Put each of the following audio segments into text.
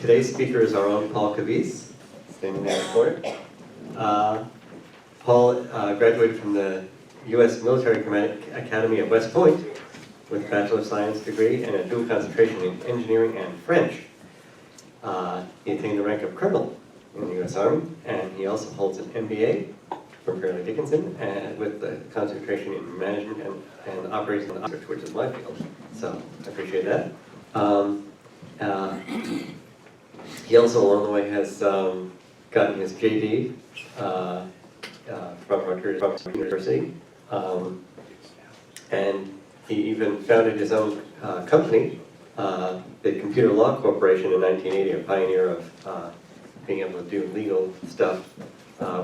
Today's speaker is our own Paul Cevise, standing there for it. Paul graduated from the U.S. Military Academy at West Point with a Bachelor of Science degree and a dual concentration in engineering and French. He attained the rank of colonel in the U.S. Army, and he also holds an MBA from Fairleigh Dickinson, and with a concentration in management and operations and research, which is my field. So I appreciate that. He also, along the way, has gotten his JD from Rutgers University, and he even founded his own company, the Computer Law Corporation, in 1980, a pioneer of being able to do legal stuff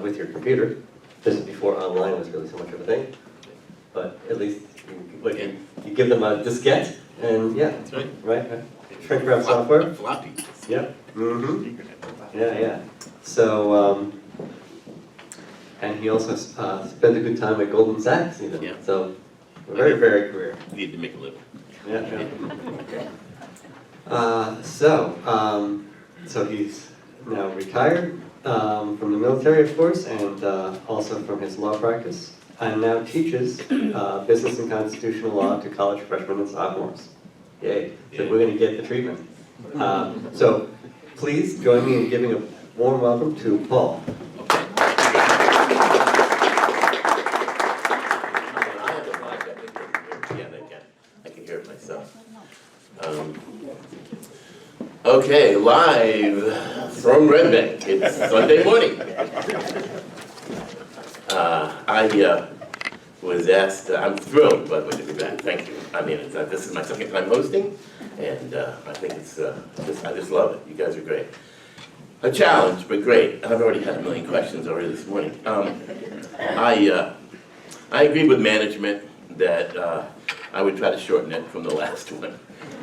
with your computer. This is before online was really so much of a thing, but at least you give them a diskette, and yeah, That's right. right? Shrink wrap software. Floppy. Yep. Mm-hmm. Yeah. So, and he also spent a good time at Goldman Sachs, even. Yeah. So, a very varied career. Need to make a living. Yeah. So he's now retired from the military, of course, and also from his law practice, and now teaches business and constitutional law to college freshmen and sophomores. Yay! So we're going to get the treatment. So please join me in giving a warm welcome to Paul. I can hear it myself. Okay, live from Red Bank. It's Sunday morning. I was asked, I'm thrilled, by the way, to be back. Thank you. I mean, this is my second time hosting, and I think I just love it. You guys are great. A challenge, but great. I've already had a million questions already this morning. I agreed with management that I would try to shorten it from the last one,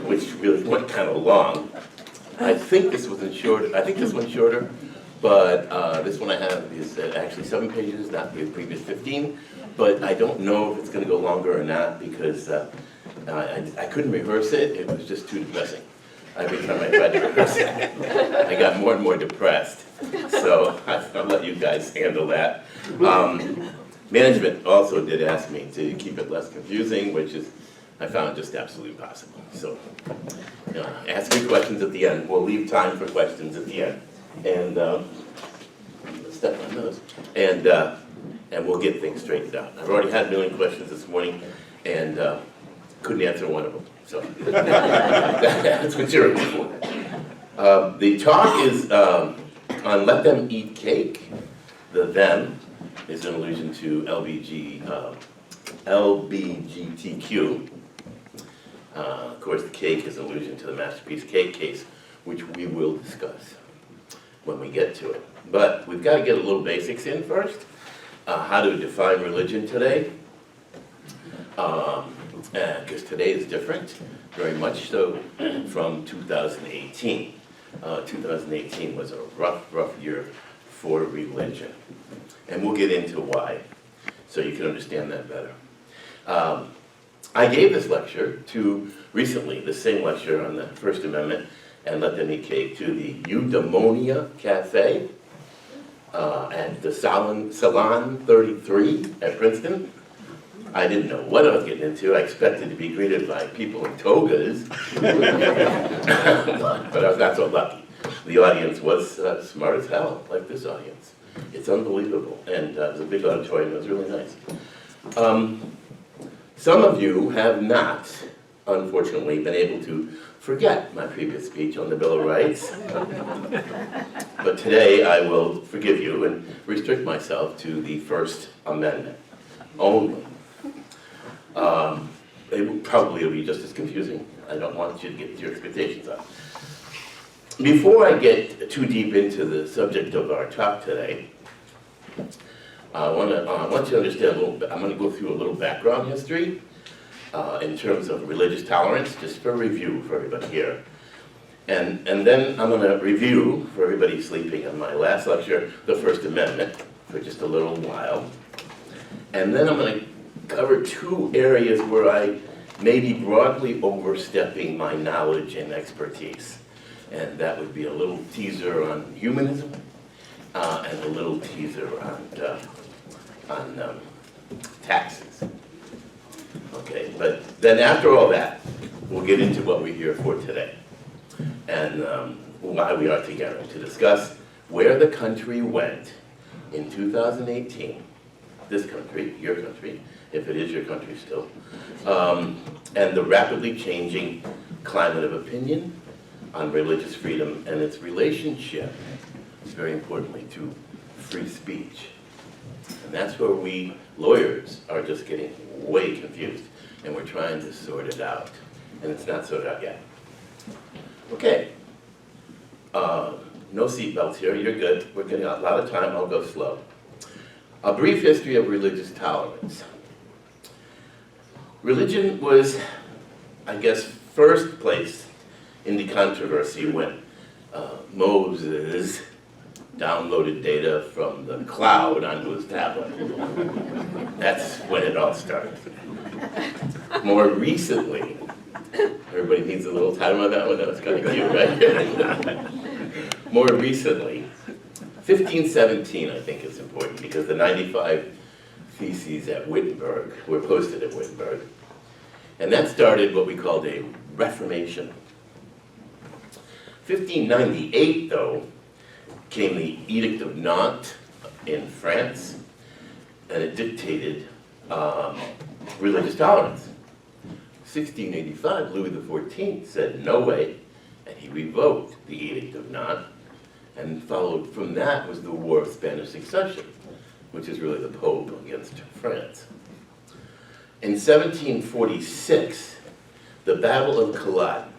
which really went kind of long. I think this one's shorter, but this one I have is actually 7 pages, not the previous 15. But I don't know if it's going to go longer or not because I couldn't rehearse it. It was just too depressing. Every time I tried to rehearse it, I got more and more depressed. So I'll let you guys handle that. Management also did ask me to keep it less confusing, which is I found just absolutely impossible. So ask me questions at the end. We'll leave time for questions at the end. And step on those. And we'll get things straightened out. I've already had a million questions this morning and couldn't answer one of them. So that's what you're in for. The talk is on Let Them Eat Cake. The them is an allusion to LBGTQ. Of course, the cake is an allusion to the Masterpiece Cake case, which we will discuss when we get to it. But we've got to get a little basics in first. How to define religion today, because today is different, very much so, from 2018. 2018 was a rough year for religion, and we'll get into why, so you can understand that better. I gave this lecture recently, the same lecture on the First Amendment and Let Them Eat Cake, to the Eudaimonia Cafe at the Salon 33 at Princeton. I didn't know what I was getting into. I expected to be greeted by people in togas, but I was not so lucky. The audience was smart as hell, like this audience. It's unbelievable, and it was a big auditorium. It was really nice. Some of you have not, unfortunately, been able to forget my previous speech on the Bill of Rights. But today I will forgive you and restrict myself to the First Amendment only. It will probably be just as confusing. I don't want you to get your expectations up. Before I get too deep into the subject of our talk today, I want you to understand a little bit. I'm going to go through a little background history in terms of religious tolerance, just for review for everybody here. And then I'm going to review, for everybody sleeping on my last lecture, the First Amendment for just a little while. And then I'm going to cover 2 areas where I may be broadly overstepping my knowledge and expertise. And that would be a little teaser on humanism and a little teaser on taxes. Okay, but then after all that, we'll get into what we're here for today and why we are together to discuss where the country went in 2018, this country, your country, if it is your country still, and the rapidly changing climate of opinion on religious freedom and its relationship, very importantly, to free speech. And that's where we lawyers are just getting way confused, and we're trying to sort it out, and it's not sorted out yet. Okay, no seatbelts here, you're good. We're getting a lot of time, I'll go slow. A brief history of religious tolerance. Religion was, I guess, first place in the controversy when Moses downloaded data from the cloud onto his tablet. That's when it all started. More recently, everybody needs a little time on that one, that was kind of cute, right? More recently, 1517 I think is important because the 95 theses at Wittenberg were posted at Wittenberg. And that started what we called a Reformation. 1598 though, came the Edict of Nantes in France, and it dictated religious tolerance. 1685, Louis XIV said no way, and he revoked the Edict of Nantes, and followed from that was the War of Spanish Succession, which is really the Pope against France. In 1746, the Battle of Culloden,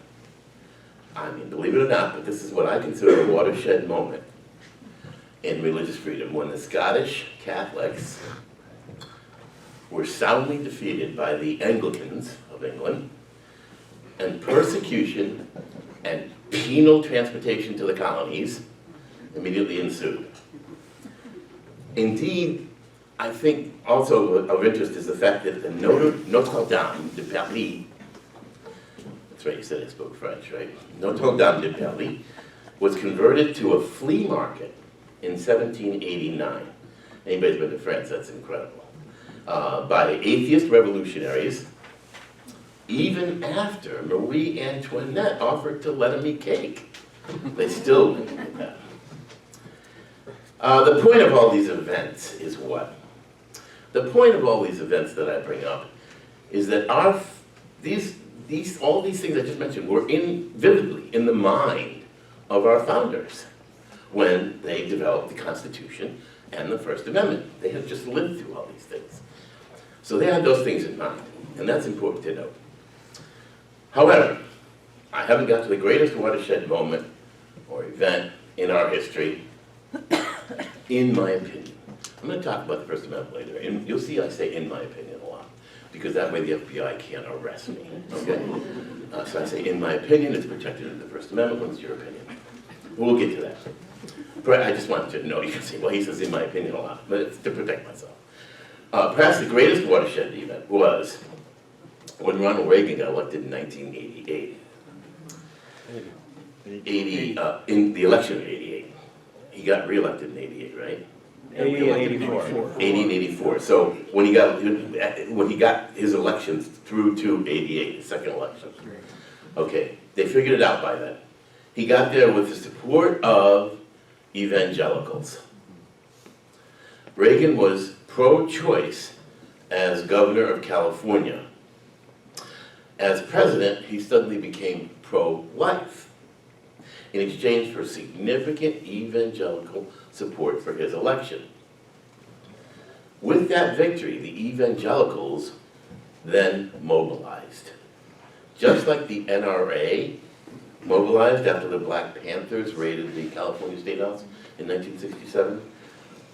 I mean, believe it or not, but this is what I consider a watershed moment in religious freedom, when the Scottish Catholics were soundly defeated by the Anglicans of England, and persecution and penal transportation to the colonies immediately ensued. Indeed, I think also of interest is the fact that the Notre Dame de Paris, that's right, you said I spoke French, right? Notre Dame de Paris was converted to a flea market in 1789. Anybody's been to France, that's incredible. By atheist revolutionaries, even after Marie Antoinette offered to let them eat cake. They still didn't do that. The point of all these events is what? The point of all these events that I bring up is that all these things I just mentioned were vividly in the mind of our founders when they developed the Constitution and the First Amendment. They had just lived through all these things. So they had those things in mind, and that's important to note. However, I haven't got to the greatest watershed moment or event in our history, in my opinion. I'm going to talk about the First Amendment later, and you'll see I say in my opinion a lot, because that way the FBI can't arrest me, okay? So I say in my opinion, it's protected in the First Amendment. What's your opinion? We'll get to that. But I just wanted to know, you can say, well, he says in my opinion a lot, but it's to protect myself. Perhaps the greatest watershed event was when Ronald Reagan got elected in 1988. In the election of 88. He got re-elected in 88, right? 80 and 84. 80 and 84. So when he got his elections through to 88, his second election. Okay, they figured it out by then. He got there with the support of evangelicals. Reagan was pro-choice as governor of California. As president, he suddenly became pro-life in exchange for significant evangelical support for his election. With that victory, the evangelicals then mobilized. Just like the NRA mobilized after the Black Panthers raided the California State House in 1967,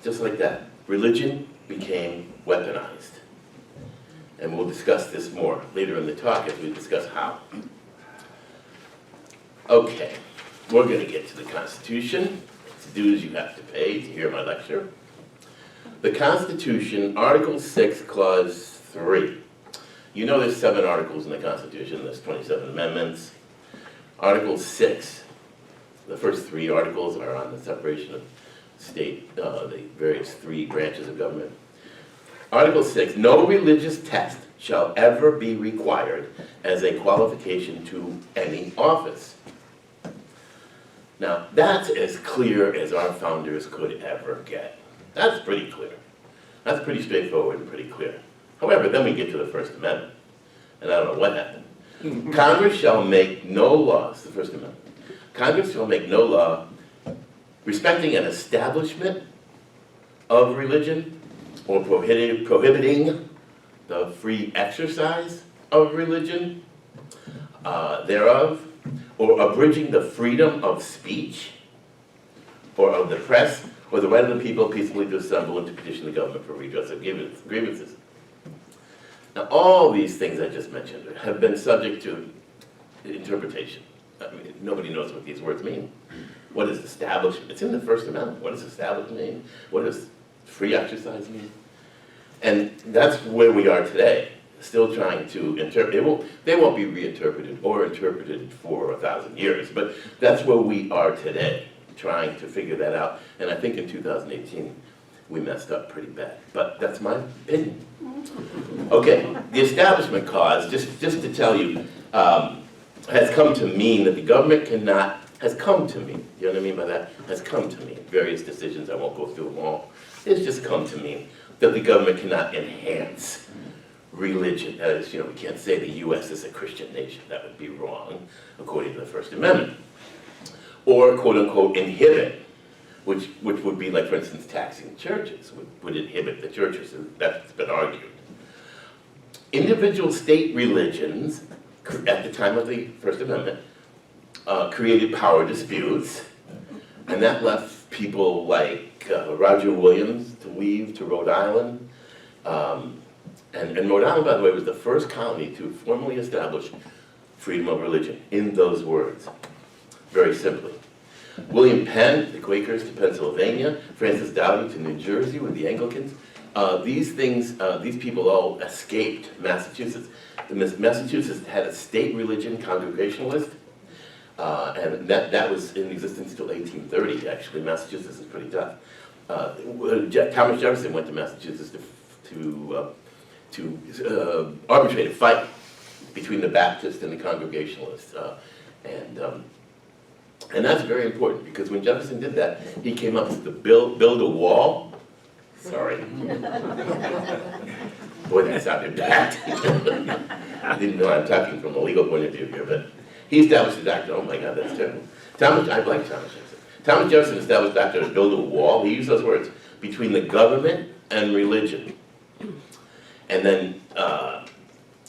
just like that, religion became weaponized. And we'll discuss this more later in the talk as we discuss how. Okay, we're going to get to the Constitution. It's dues you have to pay to hear my lecture. The Constitution, Article 6, Clause 3. You know there's 7 articles in the Constitution, there's 27 amendments. Article 6 The first three articles are on the separation of state, the various three branches of government. Article 6, no religious test shall ever be required as a qualification to any office. Now, that's as clear as our founders could ever get. That's pretty clear. That's pretty straightforward and pretty clear. However, then we get to the First Amendment, and I don't know what happened. Congress shall make no laws, the First Amendment. Congress shall make no law respecting an establishment of religion or prohibiting the free exercise of religion thereof, or abridging the freedom of speech or of the press or the right of the people peacefully to assemble and to petition the government for redress of grievances. Now, all these things I just mentioned have been subject to interpretation. I mean, nobody knows what these words mean. What is establishment? It's in the First Amendment. What does establishment mean? What does free exercise mean? And that's where we are today, still trying to interpret. They won't be reinterpreted or interpreted for 1,000 years, but that's where we are today, trying to figure that out. And I think in 2018, we messed up pretty bad, but that's my opinion. Okay, the Establishment Clause, just to tell you, has come to mean that the government cannot, has come to mean, you know what I mean by that? Has come to mean, various decisions, I won't go through them all. It's just come to mean that the government cannot enhance religion. As you know, we can't say the U.S. is a Christian nation. That would be wrong, according to the First Amendment. Or, quote unquote, inhibit, which would be like, for instance, taxing churches, would inhibit the churches, and that's been argued. Individual state religions, at the time of the First Amendment, created power disputes, and that left people like Roger Williams to leave to Rhode Island. And Rhode Island, by the way, was the first colony to formally establish freedom of religion, in those words, very simply. William Penn, the Quakers, to Pennsylvania. Francis Doughty to New Jersey with the Anglicans. These people all escaped Massachusetts. Massachusetts had a state religion Congregationalist, and that was in existence until 1830, actually. Massachusetts is pretty tough. Thomas Jefferson went to Massachusetts to arbitrate a fight between the Baptists and the Congregationalists. And that's very important, because when Jefferson did that, he came up with the build a wall. Sorry. Boy, that sounded bad. I didn't know I'm talking from a legal point of view here, but he established the doctrine. Oh my God, that's terrible. I like Thomas Jefferson. Thomas Jefferson established the doctrine to build a wall. He used those words, between the government and religion. And then,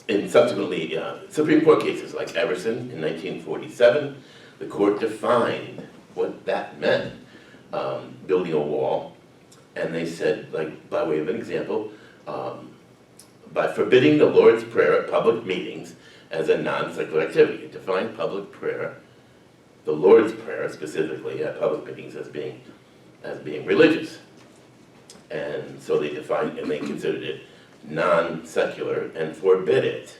in subsequently, Supreme Court cases like Everson in 1947, the court defined what that meant, building a wall. And they said, like, by way of an example, by forbidding the Lord's Prayer at public meetings as a non-secular activity. It defined public prayer, the Lord's Prayer specifically, at public meetings as being religious. And so they defined, and they considered it non-secular and forbid it.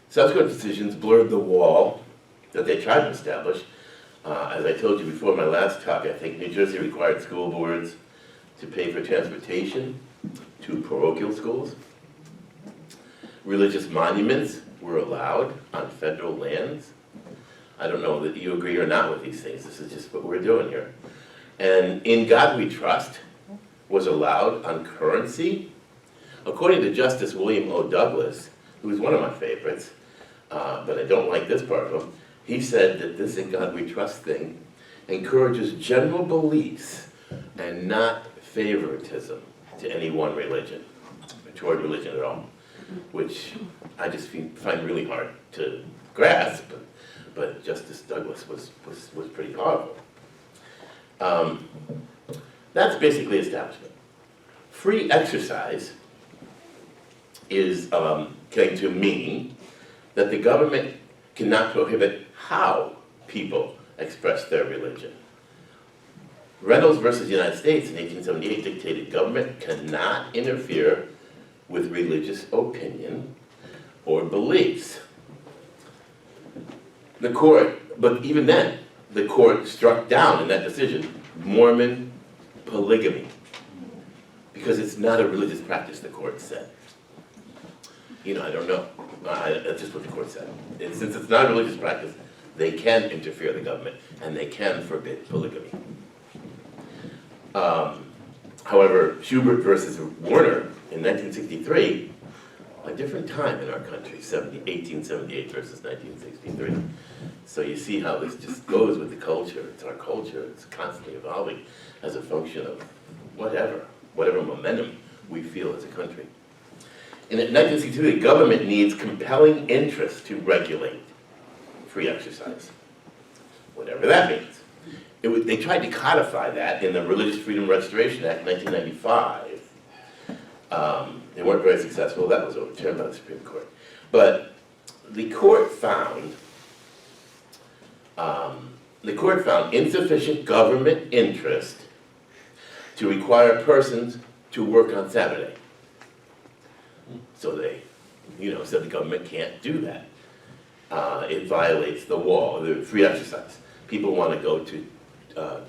Subsequent decisions blurred the wall that they tried to establish. As I told you before in my last talk, I think New Jersey required school boards to pay for transportation to parochial schools. Religious monuments were allowed on federal lands. I don't know that you agree or not with these things. This is just what we're doing here. And In God We Trust was allowed on currency. According to Justice William O. Douglas, who is one of my favorites, but I don't like this part of him, he said that this In God We Trust thing encourages general beliefs and not favoritism to any one religion, or toward religion at all, which I just find really hard to grasp, but Justice Douglas was pretty powerful. That's basically establishment. Free exercise is going to mean that the government cannot prohibit how people express their religion. Reynolds versus United States in 1878 dictated government cannot interfere with religious opinion or beliefs. The court But even then, the court struck down in that decision Mormon polygamy, because it's not a religious practice, the court said. I don't know. That's just what the court said. And since it's not a religious practice, they can interfere the government, and they can forbid polygamy. However, Schubert versus Warner in 1963, a different time in our country, 1878 versus 1963. So you see how this just goes with the culture. It's our culture. It's constantly evolving as a function of whatever momentum we feel as a country. In 1963, the government needs compelling interest to regulate free exercise, whatever that means. They tried to codify that in the Religious Freedom Restoration Act, 1995. They weren't very successful. That was overturned by the Supreme Court. But the court found insufficient government interest to require persons to work on Saturday. So they, said the government can't do that. It violates the law, the free exercise. People want to go to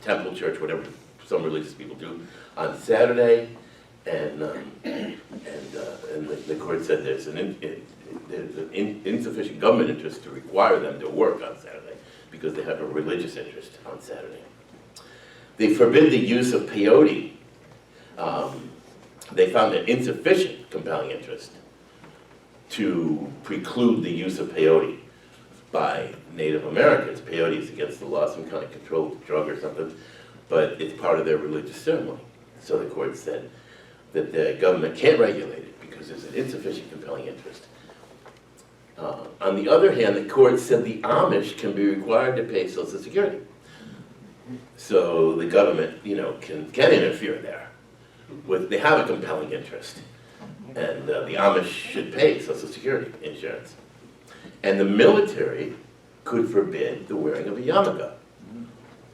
temple, church, whatever some religious people do on Saturday, and the court said there's an insufficient government interest to require them to work on Saturday because they have a religious interest on Saturday. They forbid the use of peyote. They found an insufficient compelling interest to preclude the use of peyote by Native Americans. Peyote is against the law, some kind of controlled drug or something, but it's part of their religious ceremony. So the court said that the government can't regulate it because there's an insufficient compelling interest. On the other hand, the court said the Amish can be required to pay Social Security. So the government, can interfere there. They have a compelling interest, and the Amish should pay Social Security insurance. And the military could forbid the wearing of a yarmulke,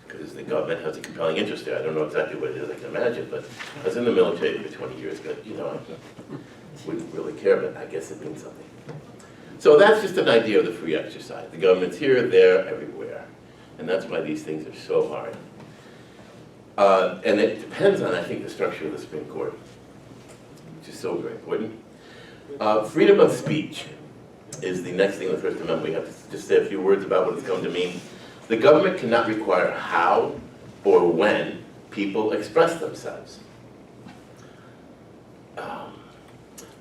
because the government has a compelling interest there. I don't know exactly what it is, I can imagine, but I was in the military for 20 years, but I wouldn't really care, but I guess it means something. So that's just an idea of the free exercise. The government's here, there, everywhere. And that's why these things are so hard. And it depends on, I think, the structure of the Supreme Court, which is so very important. Freedom of speech is the next thing in the First Amendment. We have to just say a few words about what it's come to mean. The government cannot require how or when people express themselves.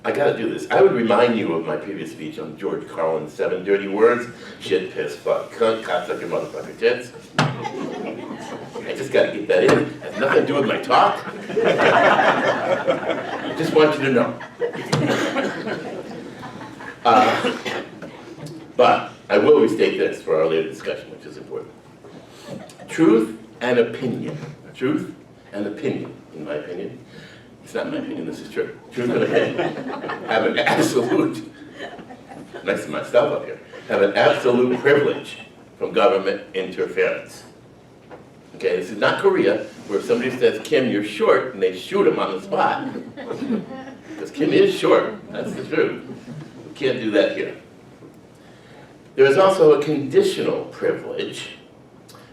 I gotta do this. I would remind you of my previous speech on George Carlin's 7 dirty words: shit, piss, fuck, cunt, cocksucker, motherfucker, tits. I just gotta get that in. It has nothing to do with my talk. I just want you to know. But I will restate this for our later discussion, which is important. Truth and opinion. Truth and opinion, in my opinion. It's not my opinion, this is true. Truth and opinion have an absolute, next to myself up here, have an absolute privilege from government interference. Okay, this is not Korea, where if somebody says, Kim, you're short, and they shoot him on the spot. Because Kim is short, that's the truth. We can't do that here. There is also a conditional privilege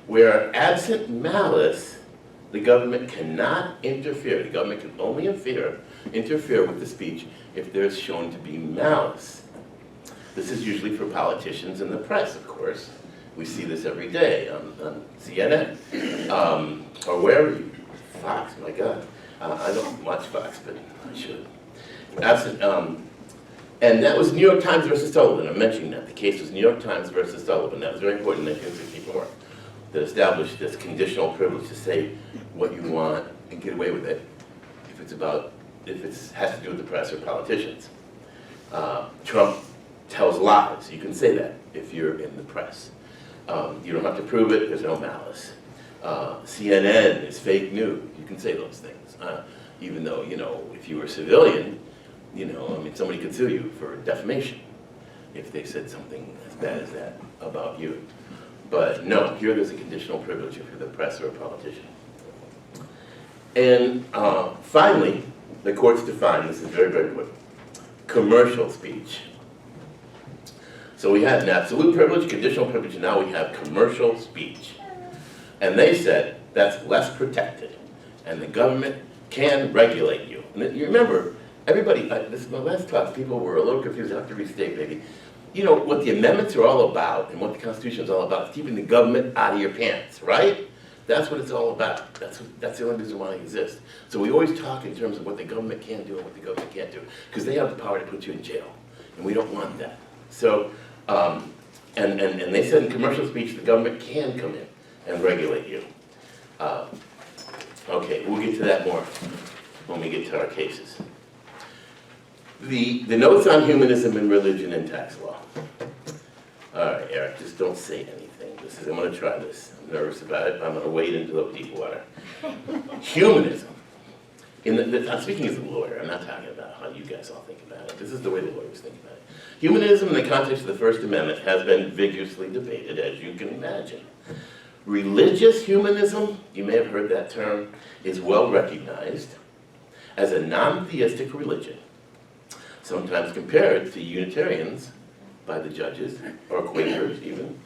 where, absent malice, the government cannot interfere. The government can only interfere with the speech if there is shown to be malice. This is usually for politicians and the press, of course. We see this every day on CNN, or wherever you, Fox, my God. I don't watch Fox, but I should. Absent, and that was New York Times versus Sullivan. I'm mentioning that. The case was New York Times versus Sullivan. That was very important in 1964. That established this conditional privilege to say what you want and get away with it if it has to do with the press or politicians. Trump tells lies. You can say that if you're in the press. You don't have to prove it. There's no malice. CNN is fake news. You can say those things. Even though, if you were a civilian, somebody could sue you for defamation if they said something as bad as that about you. But no, here there's a conditional privilege if you're the press or a politician. And finally, the courts define, this is very, very important, commercial speech. So we had an absolute privilege, conditional privilege, and now we have commercial speech. And they said that's less protected, and the government can regulate you. And you remember, everybody, this is my last class, people were a little confused. I have to restate, maybe. You know, what the amendments are all about, and what the Constitution is all about, is keeping the government out of your pants, right? That's what it's all about. That's the only reason why it exists. So we always talk in terms of what the government can do and what the government can't do, because they have the power to put you in jail, and we don't want that. So, and they said in commercial speech, the government can come in and regulate you. Okay, we'll get to that more when we get to our cases. The notes on humanism and religion and tax law. All right, Eric, just don't say anything. I'm going to try this. I'm nervous about it, but I'm going to wade into the deep water. Humanism. I'm speaking as a lawyer. I'm not talking about how you guys all think about it. This is the way the lawyers think about it. Humanism in the context of the First Amendment has been vigorously debated, as you can imagine. Religious humanism, you may have heard that term, is well recognized as a non-theistic religion, sometimes compared to Unitarians by the judges, or Quakers even.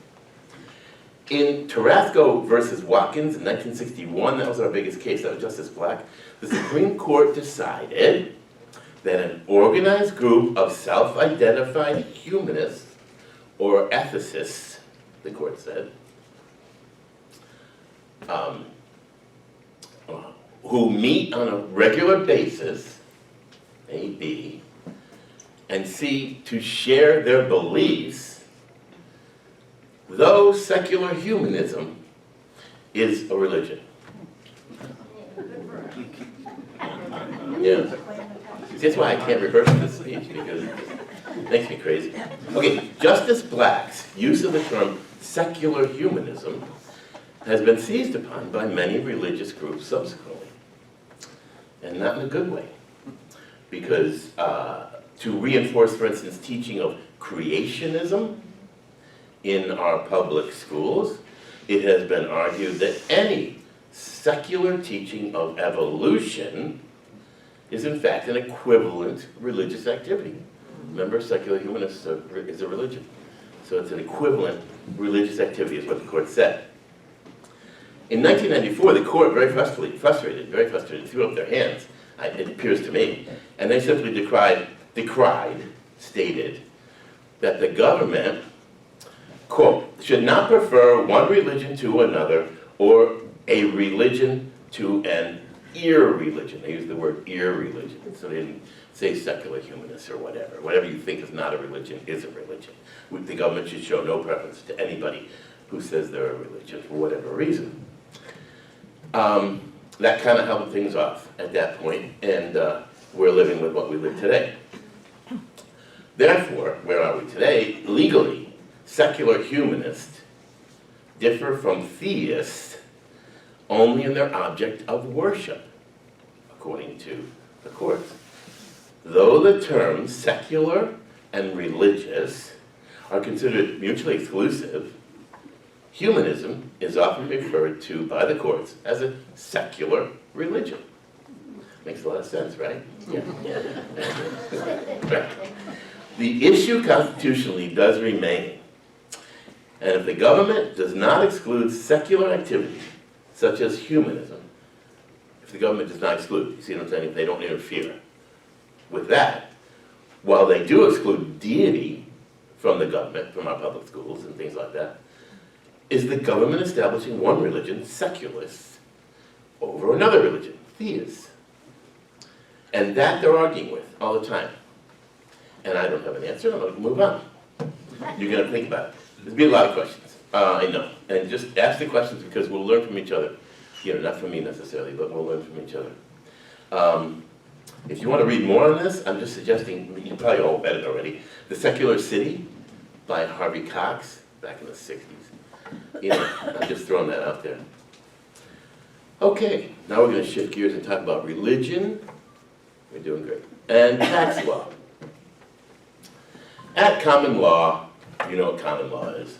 In Tarasco versus Watkins in 1961, that was our biggest case, that was Justice Black, the Supreme Court decided that an organized group of self-identified humanists, or ethicists, the court said, who meet on a regular basis, A-B, and seek to share their beliefs, though secular humanism is a religion. Yeah. That's why I can't rehearse this speech, because it makes me crazy. Okay, Justice Black's use of the term secular humanism has been seized upon by many religious groups subsequently, and not in a good way, because to reinforce, for instance, teaching of creationism in our public schools, it has been argued that any secular teaching of evolution is in fact an equivalent religious activity. Remember, secular humanists is a religion. So it's an equivalent religious activity is what the court said. In 1994, the court, very frustrated, threw up their hands, it appears to me, and they simply stated that the government, quote, should not prefer one religion to another or a religion to an irreligion. They used the word irreligion, so they didn't say secular humanists or whatever. Whatever you think is not a religion is a religion. The government should show no preference to anybody who says they're a religion for whatever reason. That kind of held things off at that point, and we're living with what we live today. Therefore, where are we today? Legally, secular humanists differ from theists only in their object of worship, according to the courts. Though the terms secular and religious are considered mutually exclusive, humanism is often referred to by the courts as a secular religion. Makes a lot of sense, right? Yeah. Right. The issue constitutionally does remain, and if the government does not exclude secular activity, such as humanism, if the government does not exclude, you see what I'm saying, if they don't interfere with that, while they do exclude deity from the government, from our public schools and things like that, is the government establishing one religion, secularists, over another religion, theists. And that they're arguing with all the time. And I don't have an answer, I'm going to move on. You're going to think about it. There'll be a lot of questions, I know. And just ask the questions because we'll learn from each other. You know, not from me necessarily, but we'll learn from each other. If you want to read more on this, I'm just suggesting, you probably all read it already, The Secular City by Harvey Cox, back in the 60s. You know, I'm just throwing that out there. Okay, now we're going to shift gears and talk about religion. We're doing great. And tax law. At common law, you know what common law is.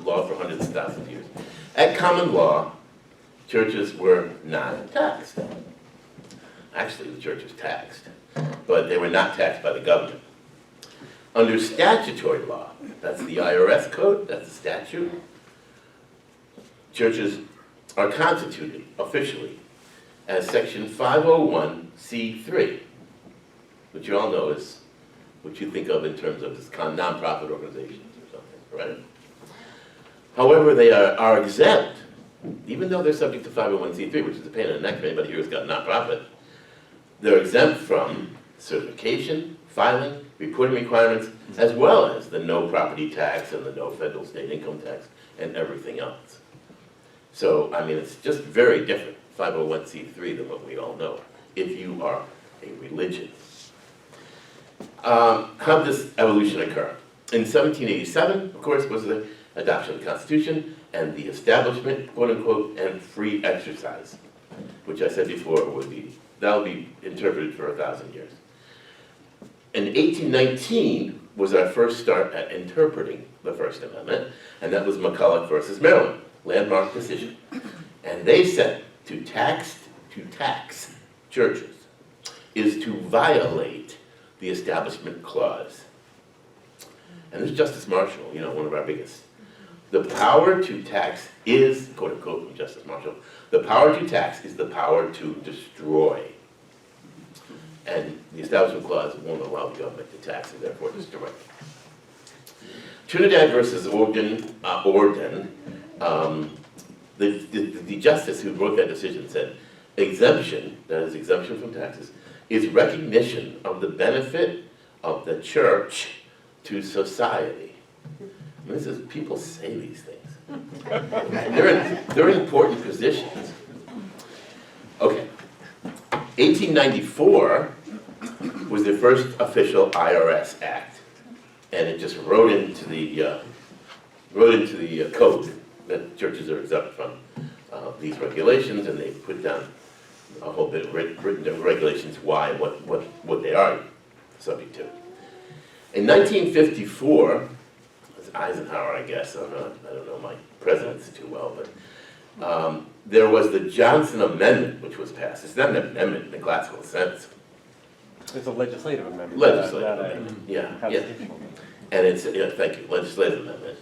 Law for hundreds of thousands of years. At common law, churches were not taxed. Actually, the church was taxed, but they were not taxed by the government. Under statutory law, that's the IRS code, that's the statute, churches are constituted officially as section 501c3, which you all know is what you think of in terms of this non-profit organizations or something, right? However, they are exempt, even though they're subject to 501c3, which is a pain in the neck for anybody here who's got non-profit. They're exempt from certification, filing, reporting requirements, as well as the no property tax and the no federal state income tax and everything else. So, I mean, it's just very different, 501c3, than what we all know, if you are a religion. How did this evolution occur? In 1787, of course, was the adoption of the Constitution and the establishment, quote unquote, and free exercise, which I said before that'll be interpreted for 1,000 years. In 1819 was our first start at interpreting the First Amendment, and that was McCulloch versus Maryland, landmark decision. And they said to tax churches is to violate the Establishment Clause. And this is Justice Marshall, one of our biggest. The power to tax is, quote unquote, from Justice Marshall, the power to tax is the power to destroy. And the Establishment Clause won't allow the government to tax and therefore destroy. Trinidad versus Orden, the justice who wrote that decision said, exemption, that is exemption from taxes, is recognition of the benefit of the church to society. And this is, people say these things. They're in important positions. Okay. 1894 was the first official IRS act, and it just wrote into the code that churches are exempt from these regulations, and they put down a whole bit of written regulations why and what they are subject to. In 1954, it's Eisenhower, I guess. I don't know my presidents too well, but there was the Johnson Amendment, which was passed. It's not an amendment in the classical sense. It's a legislative amendment. Legislative amendment, yeah. And it's, thank you, legislative amendment.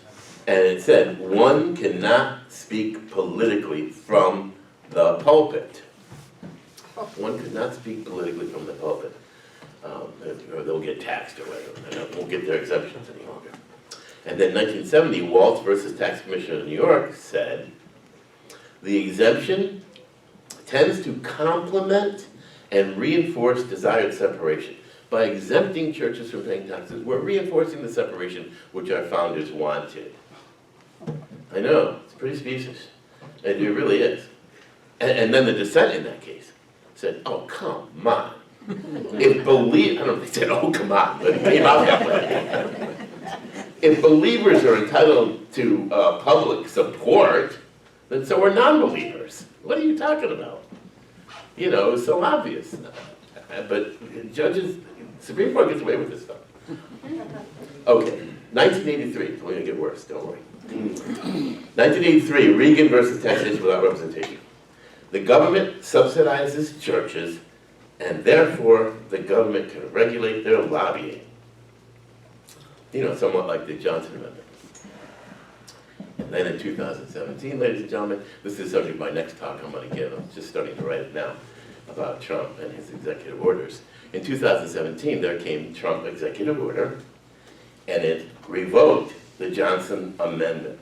And it said, one cannot speak politically from the pulpit. One could not speak politically from the pulpit. Or they'll get taxed or whatever. They won't get their exemptions any longer. And then 1970, Waltz versus Tax Commissioner of New York said, the exemption tends to complement and reinforce desired separation. By exempting churches from paying taxes, we're reinforcing the separation which our founders wanted. I know, it's pretty specious. It really is. And then the dissent in that case said, oh, come on. I don't know if they said, oh, come on, but it came out that way. If believers are entitled to public support, then so are non-believers. What are you talking about? It's so obvious. But judges, Supreme Court gets away with this stuff. Okay, 1983, it's only gonna get worse, don't worry. 1983, Reagan versus taxation without representation. The government subsidizes churches, and therefore the government can regulate their lobbying. Somewhat like the Johnson Amendment. And then in 2017, ladies and gentlemen, this is the subject of my next talk I'm going to give. I'm just starting to write it now about Trump and his executive orders. In 2017, there came Trump executive order, and it revoked the Johnson Amendment.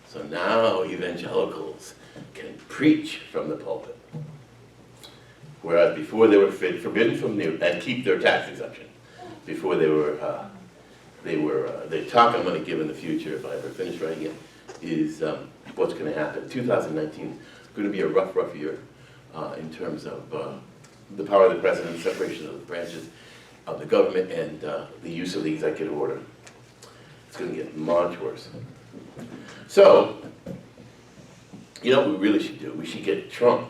So now evangelicals can preach from the pulpit, whereas before they were forbidden from and keep their tax exemption. Before the talk I'm going to give in the future, if I ever finish writing it, is what's going to happen. 2019 is going to be a rough year in terms of the power of the president, separation of the branches of the government, and the use of the executive order. It's going to get much worse. So, what we really should do? We should get Trump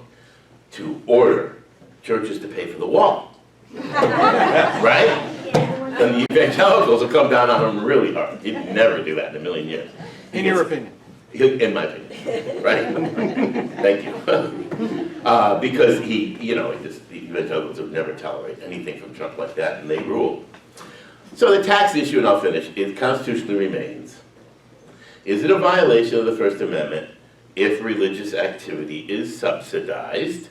to order churches to pay for the wall. Right? And the evangelicals will come down on him really hard. He'd never do that in a million years. In your opinion? In my opinion, right? Thank you. Because the evangelicals would never tolerate anything from Trump like that, and they rule. So the tax issue, and I'll finish, it constitutionally remains. Is it a violation of the First Amendment if religious activity is subsidized,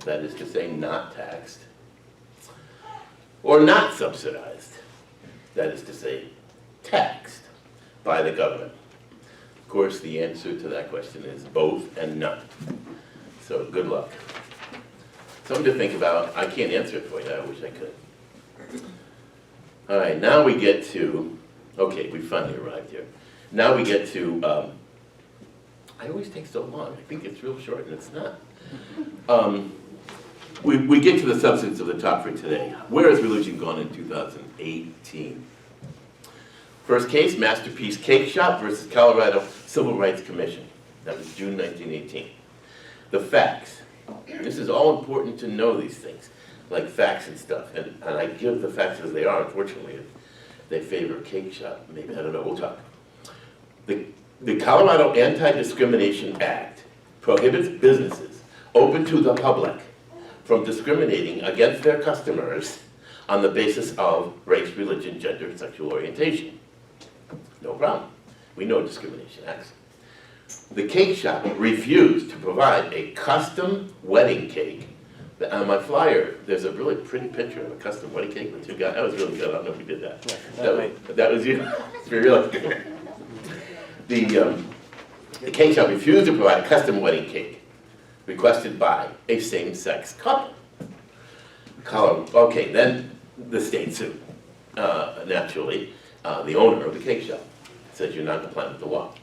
that is to say, not taxed, or not subsidized, that is to say, taxed by the government? Of course, the answer to that question is both and none. So good luck. Something to think about. I can't answer it for you. I wish I could. All right, now we get to, okay, we finally arrived here. Now we get to, I always take so long. I think it's real short, and it's not. We get to the substance of the talk for today. Where has religion gone in 2018? First case, Masterpiece Cake Shop versus Colorado Civil Rights Commission. That was June 1918. The facts. This is all important to know these things, like facts and stuff. And I give the facts as they are, unfortunately. If they favor Cake Shop, maybe, I don't know, we'll talk. The Colorado Anti-Discrimination Act prohibits businesses open to the public from discriminating against their customers on the basis of race, religion, gender, and sexual orientation. No problem. We know discrimination acts. The cake shop refused to provide a custom wedding cake. On my flyer, there's a really pretty picture of a custom wedding cake with two guys. That was really good. I don't know if we did that. That was you. It's real. The cake shop refused to provide a custom wedding cake requested by a same-sex couple. Okay, then the state sued. Naturally, the owner of the cake shop said you're not compliant with the law.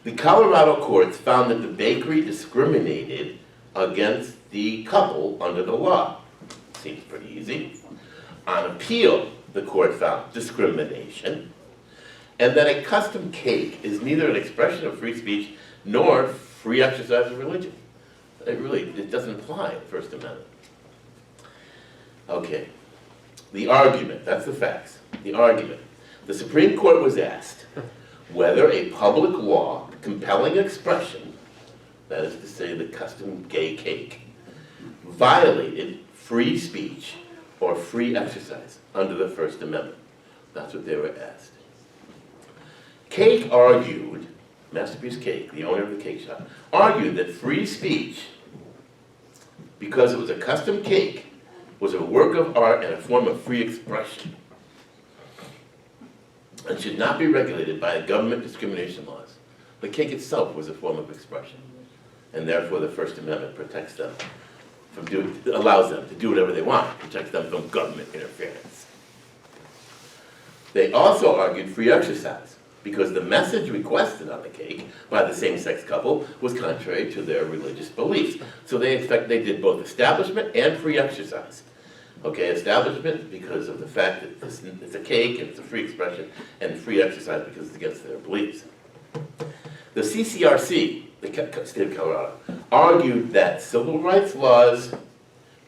The Colorado courts found that the bakery discriminated against the couple under the law. Seems pretty easy. On appeal, the court found discrimination, and that a custom cake is neither an expression of free speech nor free exercise of religion. It doesn't apply in the First Amendment. Okay, the argument, that's the facts. The argument. The Supreme Court was asked whether a public law compelling expression, that is to say the custom gay cake, violated free speech or free exercise under the First Amendment. That's what they were asked. Cake argued, Masterpiece Cake, the owner of the cake shop, argued that free speech, because it was a custom cake, was a work of art and a form of free expression, and should not be regulated by government discrimination laws. The cake itself was a form of expression, and therefore the First Amendment protects them from allows them to do whatever they want, protects them from government interference. They also argued free exercise, because the message requested on the cake by the same-sex couple was contrary to their religious beliefs. So they did both establishment and free exercise. Okay, establishment because of the fact that it's a cake and it's a free expression, and free exercise because it's against their beliefs. The CCRC, the state of Colorado, argued that civil rights laws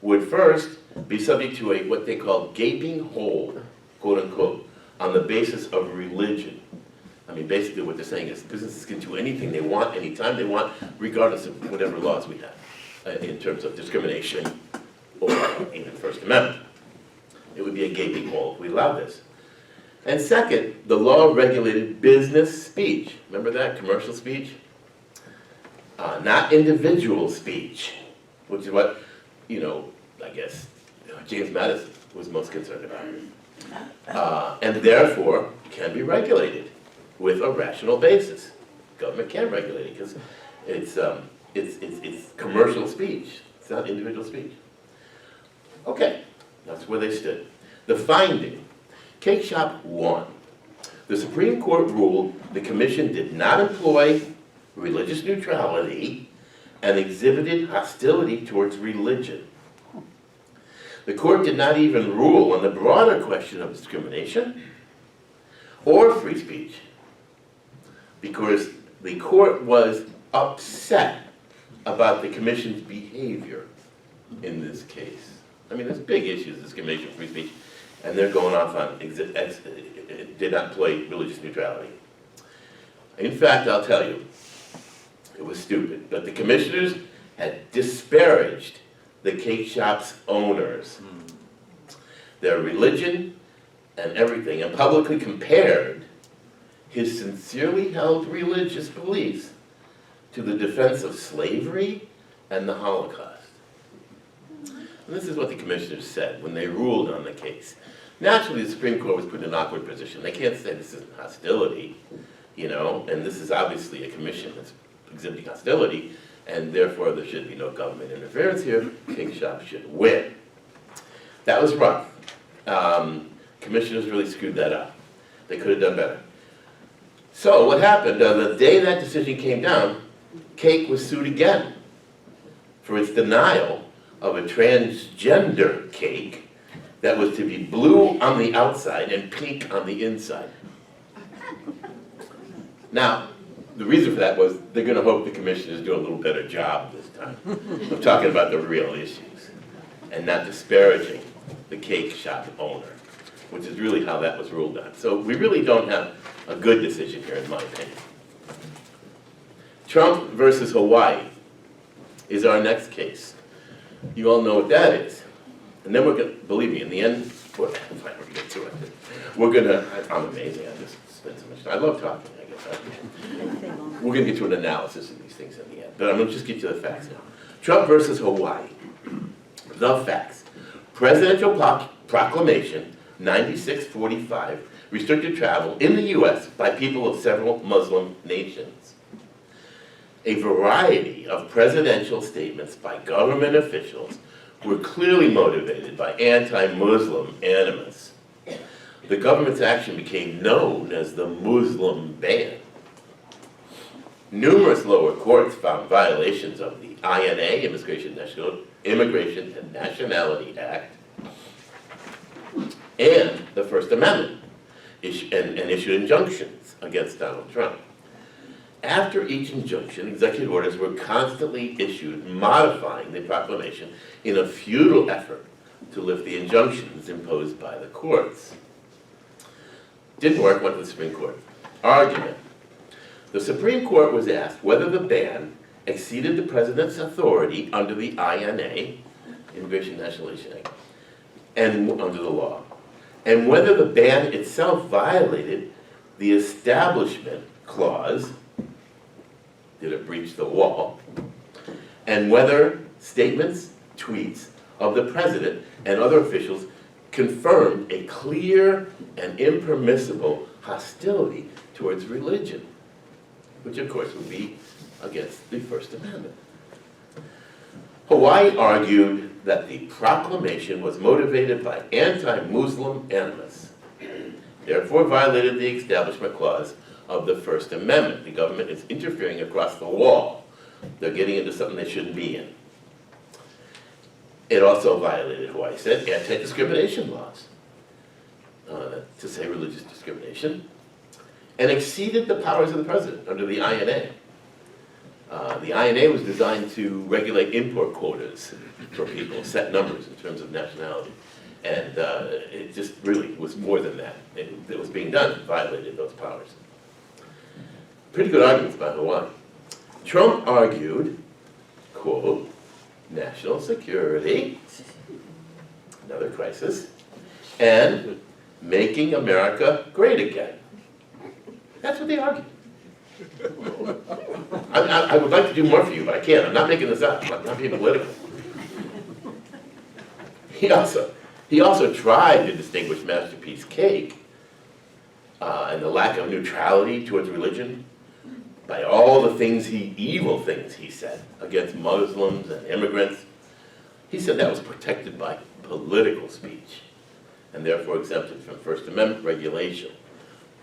would first be subject to what they call gaping hole, quote unquote, on the basis of religion. I mean, basically what they're saying is businesses can do anything they want, anytime they want, regardless of whatever laws we have in terms of discrimination or even First Amendment. It would be a gaping hole if we allowed this. And second, the law regulated business speech. Remember that, commercial speech? Not individual speech, which is what, I guess, James Madison was most concerned about. And therefore, can be regulated with a rational basis. Government can regulate it because it's commercial speech. It's not individual speech. Okay, that's where they stood. The finding, Cake Shop won. The Supreme Court ruled the commission did not employ religious neutrality and exhibited hostility towards religion. The court did not even rule on the broader question of discrimination or free speech, because the court was upset about the commission's behavior in this case. I mean, there's big issues, discrimination, free speech, and they're going off on did not employ religious neutrality. In fact, I'll tell you, it was stupid, but the commissioners had disparaged the cake shop's owners. Their religion and everything, and publicly compared his sincerely held religious beliefs to the defense of slavery and the Holocaust. And this is what the commissioners said when they ruled on the case. Naturally, the Supreme Court was put in an awkward position. They can't say this isn't hostility, you know, and this is obviously a commission that's exhibiting hostility, and therefore there should be no government interference here. Cake shop should win. That was rough. Commissioners really screwed that up. They could have done better. So what happened, the day that decision came down, Cake was sued again for its denial of a transgender cake that was to be blue on the outside and pink on the inside. Now, the reason for that was they're going to hope the commissioners do a little better job this time of talking about the real issues and not disparaging the cake shop owner, which is really how that was ruled on. So we really don't have a good decision here, in my opinion. Trump versus Hawaii is our next case. You all know what that is. And then we're going to, believe me, in the end, we're going to get to it. We're going to, I'm amazing, I just spent so much time. I love talking, I guess. We're going to get to an analysis of these things in the end. But I'm going to just get you the facts now. Trump versus Hawaii. The facts. Presidential proclamation 9645 restricted travel in the U.S. by people of several Muslim nations. A variety of presidential statements by government officials were clearly motivated by anti-Muslim animus. The government's action became known as the Muslim ban. Numerous lower courts found violations of the INA, Immigration and Nationality Act, and the First Amendment, and issued injunctions against Donald Trump. After each injunction, executive orders were constantly issued modifying the proclamation in a futile effort to lift the injunctions imposed by the courts. Didn't work, went to the Supreme Court. Argument. The Supreme Court was asked whether the ban exceeded the president's authority under the INA, Immigration and Nationality Act, and under the law, and whether the ban itself violated the Establishment Clause, did it breach the wall, and whether statements, tweets of the president and other officials confirmed a clear and impermissible hostility towards religion, which of course would be against the First Amendment. Hawaii argued that the proclamation was motivated by anti-Muslim animus, therefore violated the Establishment Clause of the First Amendment. The government is interfering across the wall. They're getting into something they shouldn't be in. It also violated, Hawaii said, anti-discrimination laws, to say religious discrimination, and exceeded the powers of the president under the INA. The INA was designed to regulate import quotas for people, set numbers in terms of nationality. And it just really was more than that. It was being done, violated those powers. Pretty good arguments by Hawaii. Trump argued, quote, national security, another crisis, and making America great again. That's what they argued. I would like to do more for you, but I can't. I'm not making this up. I'm not being political. He also tried to distinguish Masterpiece Cake and the lack of neutrality towards religion by all the things evil things he said against Muslims and immigrants. He said that was protected by political speech and therefore exempted from First Amendment regulation.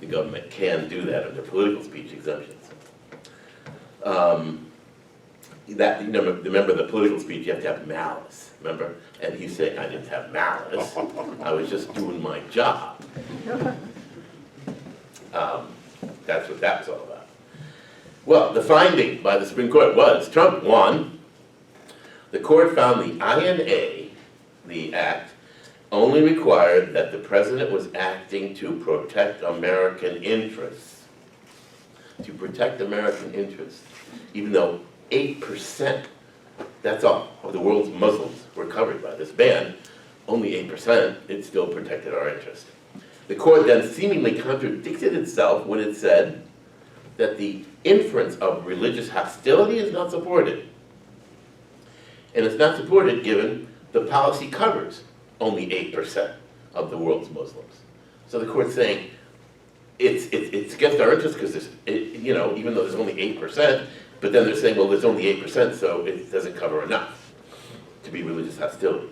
The government can do that under political speech exemptions. Remember the political speech, you have to have malice, remember? And he's saying, I didn't have malice, I was just doing my job. That's what that was all about. Well, the finding by the Supreme Court was Trump won. The court found the INA, the act, only required that the president was acting to protect American interests. To protect American interests. Even though 8%, that's all, of the world's Muslims were covered by this ban, only 8%, it still protected our interest. The court then seemingly contradicted itself when it said that the inference of religious hostility is not supported. And it's not supported given the policy covers only 8% of the world's Muslims. So the court's saying it's against our interest because even though there's only 8%, but then they're saying, well, there's only 8%, so it doesn't cover enough to be religious hostility.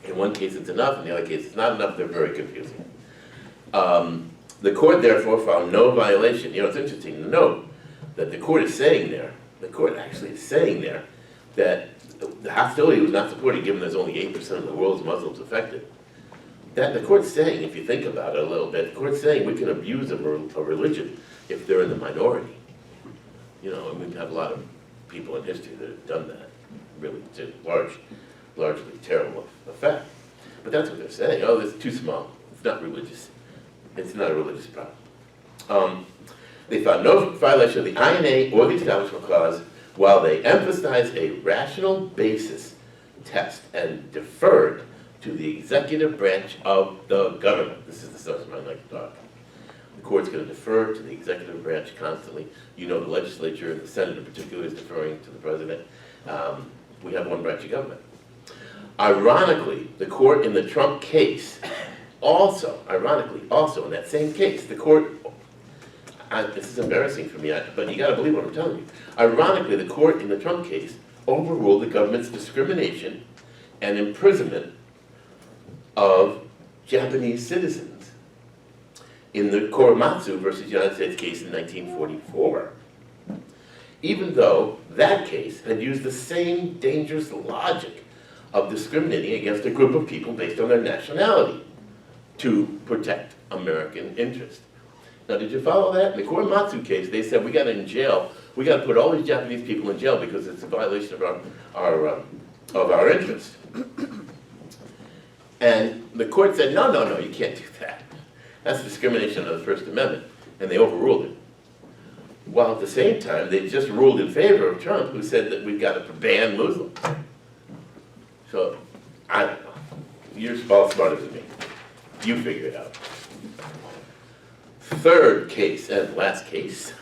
In one case it's enough, in the other case it's not enough. They're very confusing. The court therefore found no violation. It's interesting to note that the court actually is saying there that the hostility was not supported given there's only 8% of the world's Muslims affected. That the court's saying, if you think about it a little bit, the court's saying we can abuse a religion if they're in the minority. And we have a lot of people in history that have done that, really to largely terrible effect. But that's what they're saying. Oh, it's too small. It's not religious. It's not a religious problem. They found no violation of the INA or the Establishment Clause while they emphasized a rational basis test and deferred to the executive branch of the government. This is the subject I like to talk. The court's going to defer to the executive branch constantly. The legislature and the Senate in particular is deferring to the president. We have one branch of government. Ironically, the court in the Trump case also in that same case, the court, this is embarrassing for me, but you got to believe what I'm telling you. Ironically, the court in the Trump case overruled the government's discrimination and imprisonment of Japanese citizens in the Korematsu versus United States case in 1944. Even though that case had used the same dangerous logic of discriminating against a group of people based on their nationality to protect American interest. Now, did you follow that? In the Korematsu case, they said we got to put all these Japanese people in jail because it's a violation of our interest. And the court said, no, you can't do that. That's discrimination of the First Amendment, and they overruled it. While at the same time, they just ruled in favor of Trump, who said that we've got to ban Muslims. So, I don't know. You're all smarter than me. You figure it out. Third case, and last case,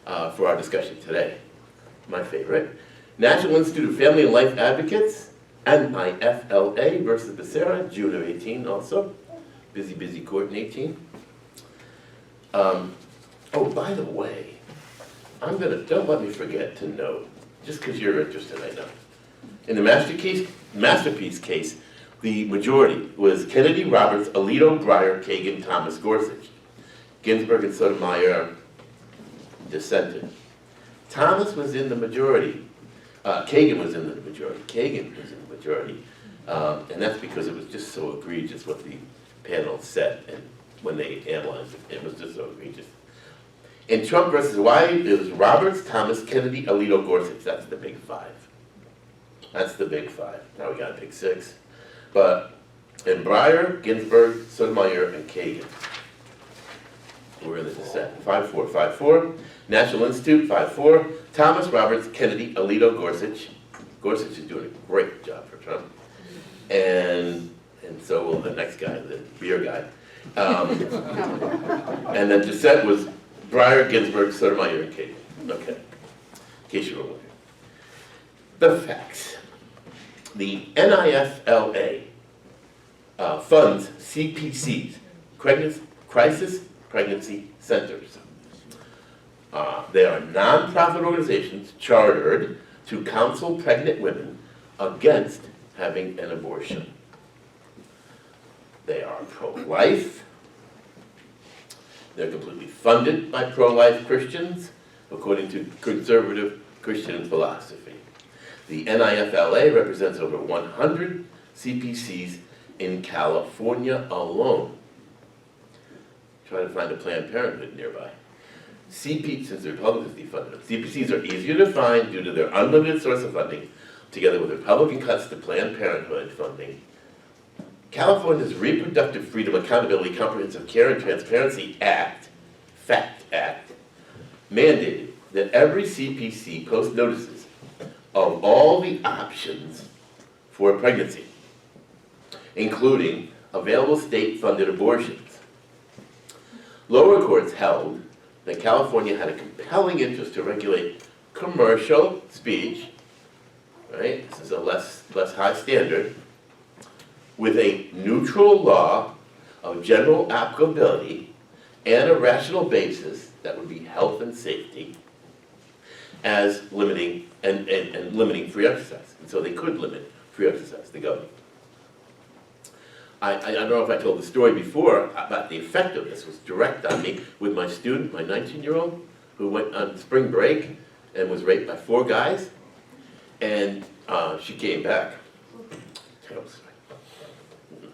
for our discussion today, my favorite, National Institute of Family and Life Advocates, NIFLA versus Becerra, June of 18 also. Busy court in 18. Oh, by the way, don't let me forget to note, just because you're interested, I know. In the Masterpiece case, the majority was Kennedy, Roberts, Alito, Breyer, Kagan, Thomas, Gorsuch. Ginsburg and Sotomayor dissented. Thomas was in the majority. Kagan was in the majority. And that's because it was just so egregious what the panel said, and when they analyzed it, it was just so egregious. In Trump versus White, it was Roberts, Thomas, Kennedy, Alito, Gorsuch. That's the big five. Now we got a big six. But in Breyer, Ginsburg, Sotomayor, and Kagan, we're in the dissent. 5-4, 5-4. National Institute, 5-4. Thomas, Roberts, Kennedy, Alito, Gorsuch. Gorsuch is doing a great job for Trump. And so will the next guy, the beer guy. And then dissent was Breyer, Ginsburg, Sotomayor, and Kagan. Okay, in case you were wondering. The facts. The NIFLA funds CPCs, Crisis Pregnancy Centers. They are nonprofit organizations chartered to counsel pregnant women against having an abortion. They are pro-life. They're completely funded by pro-life Christians, according to conservative Christian philosophy. The NIFLA represents over 100 CPCs in California alone. Try to find a Planned Parenthood nearby. Since the Republicans defunded them, CPCs are easier to find due to their unlimited source of funding, together with Republican cuts to Planned Parenthood funding. California's Reproductive Freedom, Accountability, Comprehensive Care, and Transparency Act, FACT Act, mandated that every CPC post notices of all the options for pregnancy, including available state-funded abortions. Lower courts held that California had a compelling interest to regulate commercial speech, right? This is a less high standard, with a neutral law of general applicability and a rational basis that would be health and safety as limiting and limiting free exercise. And so they could limit free exercise, the government. I don't know if I told the story before about the effect of this was direct on me with my student, my 19-year-old, who went on spring break and was raped by 4 guys. And she came back.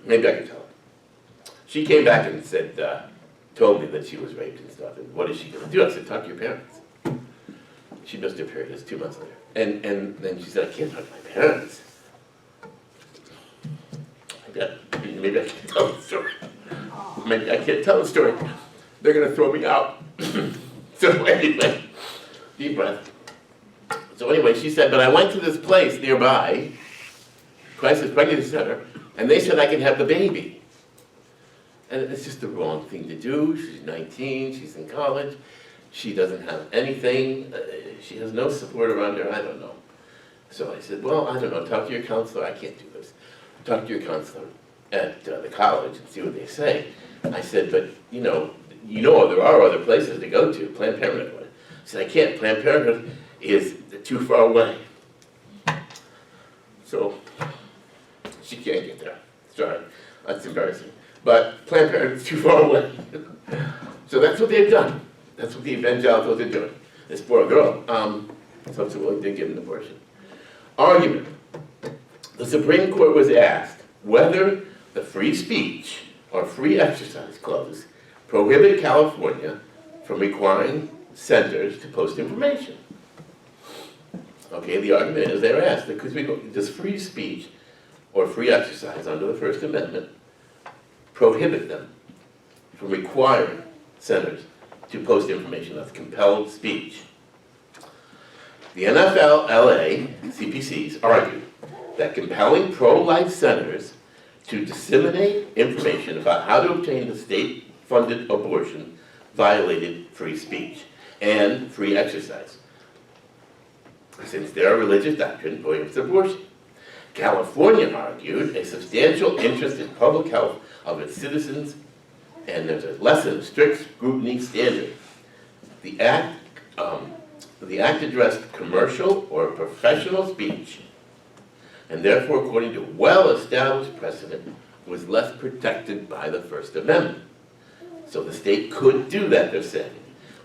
Maybe I can tell her. She came back and said, told me that she was raped and stuff. And what is she going to do? I said, talk to your parents. She missed her period. It was 2 months later. And then she said, I can't talk to my parents. Maybe I can't tell the story. Maybe I can't tell the story. They're going to throw me out. So anyway, deep breath. So anyway, she said, but I went to this place nearby, Crisis Pregnancy Center, and they said I can have the baby. And it's just the wrong thing to do. She's 19, she's in college, she doesn't have anything, she has no support around her, I don't know. So I said, well, I don't know, talk to your counselor, I can't do this. Talk to your counselor at the college and see what they say. I said, but you know there are other places to go to, Planned Parenthood. I said, I can't, Planned Parenthood is too far away. So she can't get there. Sorry, that's embarrassing. But Planned Parenthood is too far away. So that's what they've done. That's what the evangelicals are doing. This poor girl subsequently did get an abortion. Argument. The Supreme Court was asked whether the free speech or free exercise clause prohibit California from requiring centers to post information. Okay, the argument is they're asked, does free speech or free exercise under the First Amendment prohibit them from requiring centers to post information? That's compelled speech. The NFLPA, CPCs, argued that compelling pro-life centers to disseminate information about how to obtain the state-funded abortion violated free speech and free exercise, since their religious doctrine prohibits abortion. California argued a substantial interest in public health of its citizens, and there's a less than strict scrutiny standard. The act addressed commercial or professional speech, and therefore, according to well-established precedent, was less protected by the First Amendment. So the state could do that, they're saying.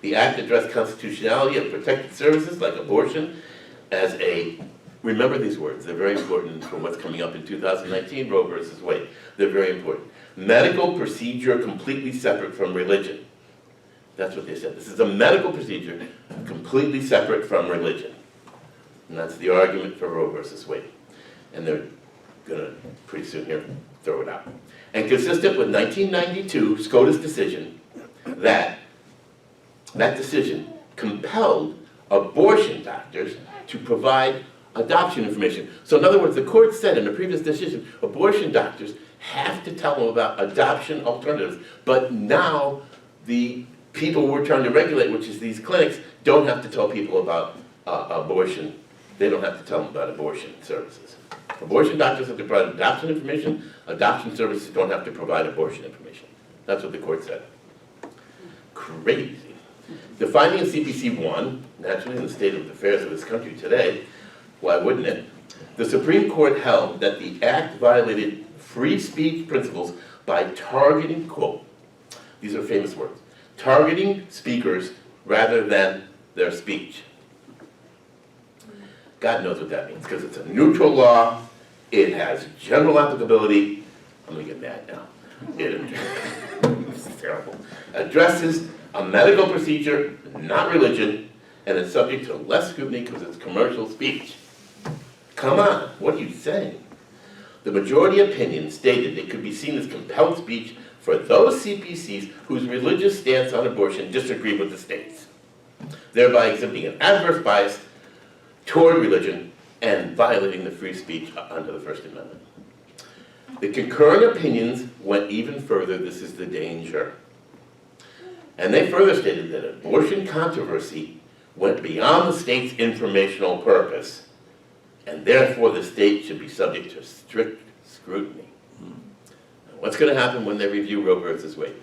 The act addressed constitutionality of protected services like abortion as a, remember these words, they're very important for what's coming up in 2019, Roe versus Wade. They're very important. Medical procedure completely separate from religion. That's what they said. This is a medical procedure completely separate from religion. And that's the argument for Roe versus Wade. And they're gonna, pretty soon here, throw it out. And consistent with 1992 SCOTUS decision, that decision compelled abortion doctors to provide adoption information. So in other words, the court said in a previous decision, abortion doctors have to tell them about adoption alternatives. But now the people we're trying to regulate, which is these clinics, don't have to tell people about abortion. They don't have to tell them about abortion services. Abortion doctors have to provide adoption information. Adoption services don't have to provide abortion information. That's what the court said. Crazy. The finding of CPC 1, naturally in the state of affairs of this country today, why wouldn't it? The Supreme Court held that the act violated free speech principles by targeting, quote, these are famous words, targeting speakers rather than their speech. God knows what that means, because it's a neutral law, it has general applicability. I'm gonna get mad now. It's terrible. Addresses a medical procedure, not religion, and it's subject to less scrutiny because it's commercial speech. Come on, what are you saying? The majority opinion stated it could be seen as compelled speech for those CPCs whose religious stance on abortion disagreed with the state's, thereby exhibiting an adverse bias toward religion and violating the free speech under the First Amendment. The concurrent opinions went even further. This is the danger. And they further stated that abortion controversy went beyond the state's informational purpose, and therefore the state should be subject to strict scrutiny. Now, what's going to happen when they review Roe versus Wade?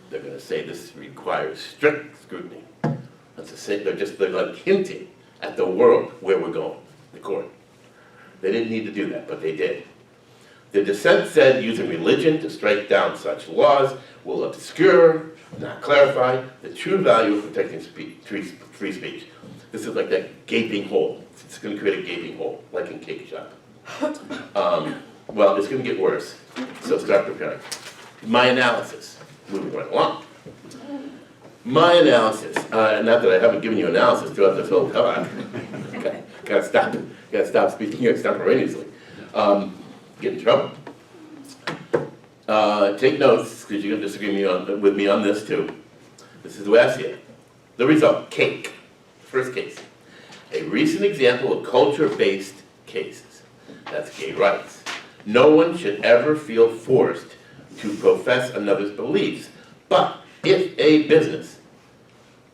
They're going to say this requires strict scrutiny. That's to say, they're like hinting at the world where we're going, the court. They didn't need to do that, but they did. The dissent said using religion to strike down such laws will obscure, not clarify, the true value of protecting free speech. This is like that gaping hole. It's going to create a gaping hole, like in Cake Shop. Well, it's going to get worse, so start preparing. My analysis, moving right along. My analysis, not that I haven't given you analysis throughout this whole talk. Gotta stop speaking extemporaneously. Get in trouble. Take notes, because you're going to disagree with me on this too. This is the way I see it. The result, cake. First case. A recent example of culture-based cases. That's gay rights. No one should ever feel forced to profess another's beliefs. But if a business,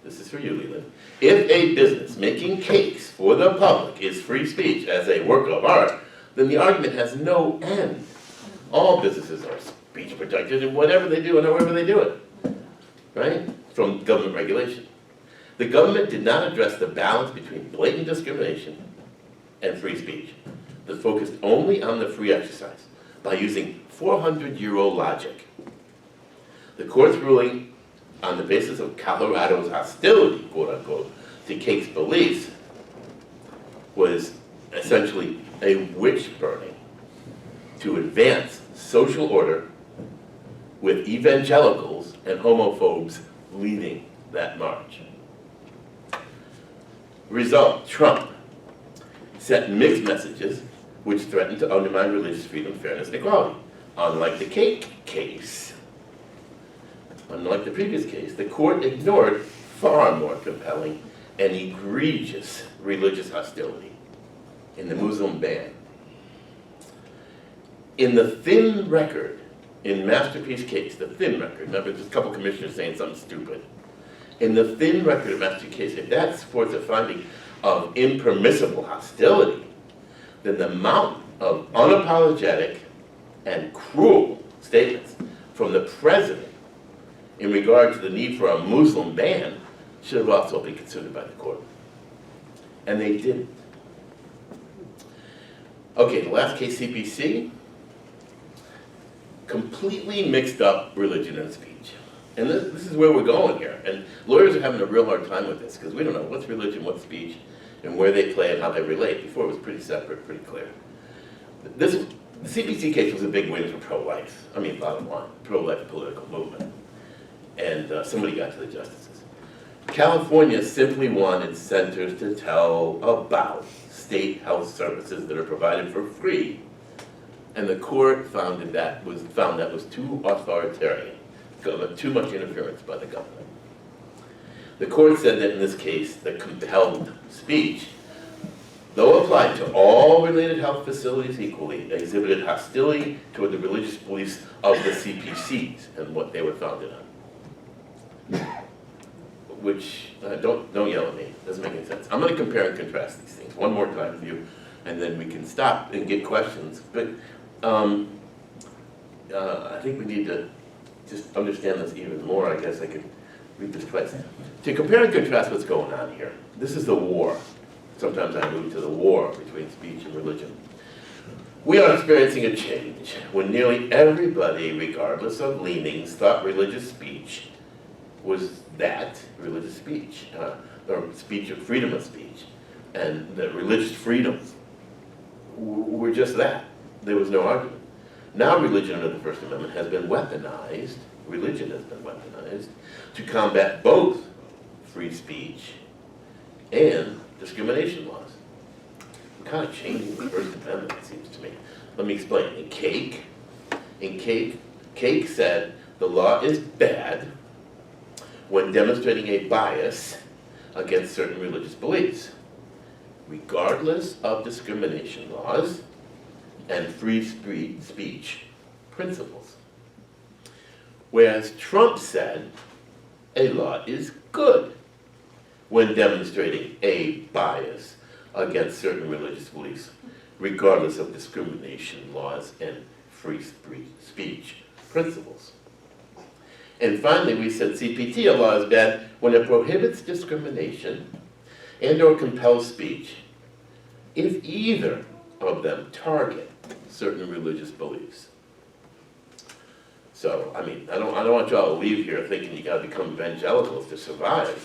this is for you, Leland, if a business making cakes for the public is free speech as a work of art, then the argument has no end. All businesses are speech protected in whatever they do and however they do it, right? From government regulation. The government did not address the balance between blatant discrimination and free speech, but focused only on the free exercise by using 400-year-old logic. The court's ruling on the basis of Colorado's hostility, quote unquote, to Cake's beliefs was essentially a witch burning to advance social order with evangelicals and homophobes leading that march. Result, Trump sent mixed messages which threatened to undermine religious freedom, fairness, and equality. Unlike the Cake case, unlike the previous case, the court ignored far more compelling and egregious religious hostility in the Muslim ban. In the thin record, in Masterpiece case, the thin record, remember just a couple commissioners saying something stupid. In the thin record of Masterpiece case, if that supports a finding of impermissible hostility, then the amount of unapologetic and cruel statements from the president in regard to the need for a Muslim ban should have also been considered by the court. And they didn't. Okay, the last case, CPC, completely mixed up religion and speech. And this is where we're going here. And lawyers are having a real hard time with this because we don't know what's religion, what's speech, and where they play and how they relate. Before it was pretty separate, pretty clear. The CPC case was a big win for pro-life. I mean, bottom line, pro-life political movement. And somebody got to the justices. California simply wanted centers to tell about state health services that are provided for free. And the court found that was too authoritarian, too much interference by the government. The court said that in this case, the compelled speech, though applied to all related health facilities equally, exhibited hostility toward the religious beliefs of the CPCs and what they were founded on. Which, don't yell at me, doesn't make any sense. I'm going to compare and contrast these things one more time with you, and then we can stop and get questions. But I think we need to just understand this even more. I guess I could read this twice. To compare and contrast what's going on here, this is the war. Sometimes I move to the war between speech and religion. We are experiencing a change when nearly everybody, regardless of leanings, thought religious speech was that, religious speech, or speech of freedom of speech, and that religious freedoms were just that. There was no argument. Now religion under the First Amendment has been weaponized, religion has been weaponized, to combat both free speech and discrimination laws. We're kind of changing the First Amendment, it seems to me. Let me explain. In Cake said the law is bad when demonstrating a bias against certain religious beliefs, regardless of discrimination laws and free speech principles. Whereas Trump said a law is good when demonstrating a bias against certain religious beliefs, regardless of discrimination laws and free speech principles. And finally, we said CPT, a law is bad when it prohibits discrimination and or compels speech if either of them target certain religious beliefs. So, I mean, I don't want y'all to leave here thinking you gotta become evangelicals to survive,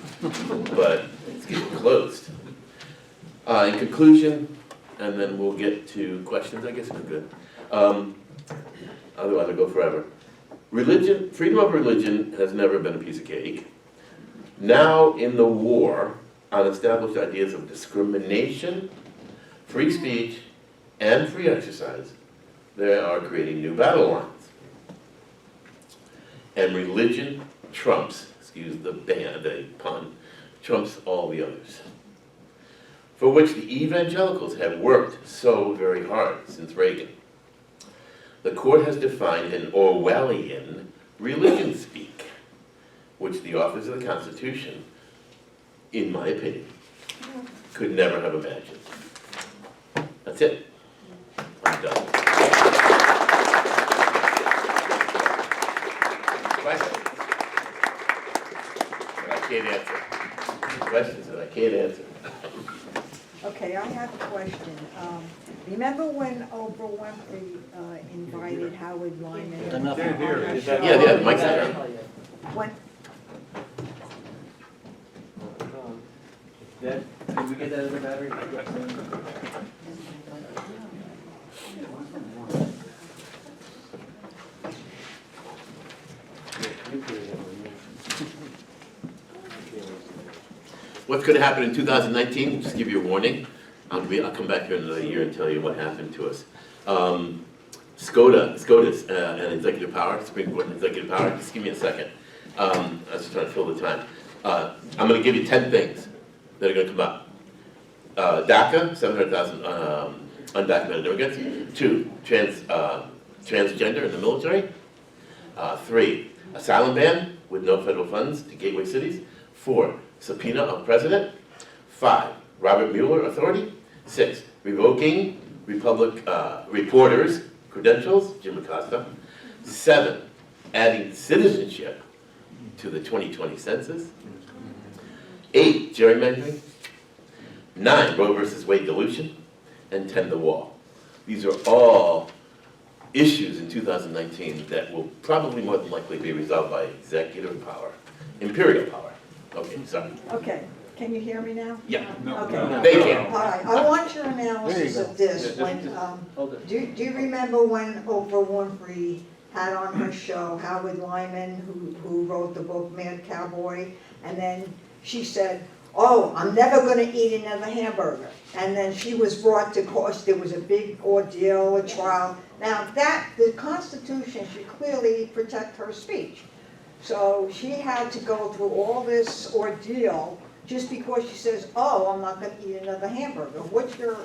but it's getting close. In conclusion, and then we'll get to questions, I guess we're good. Otherwise I'll go forever. Religion, freedom of religion has never been a piece of cake. Now in the war on established ideas of discrimination, free speech, and free exercise, they are creating new battle lines. And religion trumps, excuse the pun, trumps all the others, for which the evangelicals have worked so very hard since Reagan. The court has defined an Orwellian religion speak, which the authors of the Constitution, in my opinion, could never have imagined. That's it. I'm done. Questions? That I can't answer. Questions that I can't answer. Okay, I have a question. Remember when Oprah Winfrey invited Howard Lyman? on her show? Yeah, the mic's not on. When, Did we get that in the battery? What's going to happen in 2019? Just give you a warning. I'll come back here in another year and tell you what happened to us. SCOTUS, and executive power, Supreme Court and executive power. Just give me a second. I was just trying to fill the time. I'm going to give you 10 things that are going to come up. DACA, 700,000 undocumented immigrants. 2, transgender in the military. 3, asylum ban with no federal funds to gateway cities. 4, subpoena of president. 5, Robert Mueller authority. 6, revoking reporters' credentials, Jim Acosta. 7, adding citizenship to the 2020 census. 8, gerrymandering. 9, Roe versus Wade dilution. And 10, the wall. These are all issues in 2019 that will probably more than likely be resolved by executive power, imperial power. Okay, sorry. okay, can you hear me now? Yeah. Okay. They can. All right, I want your analysis There you go. of this. Yeah, When, Hold it. do you remember when Oprah Winfrey had on her show Howard Lyman, who wrote the book Mad Cowboy, and then she said, "Oh, I'm never going to eat another hamburger." And then she was brought to court. There was a big ordeal, a trial. Now, the Constitution should clearly protect her speech. So she had to go through all this ordeal just because she says, "Oh, I'm not going to eat another hamburger." What's your?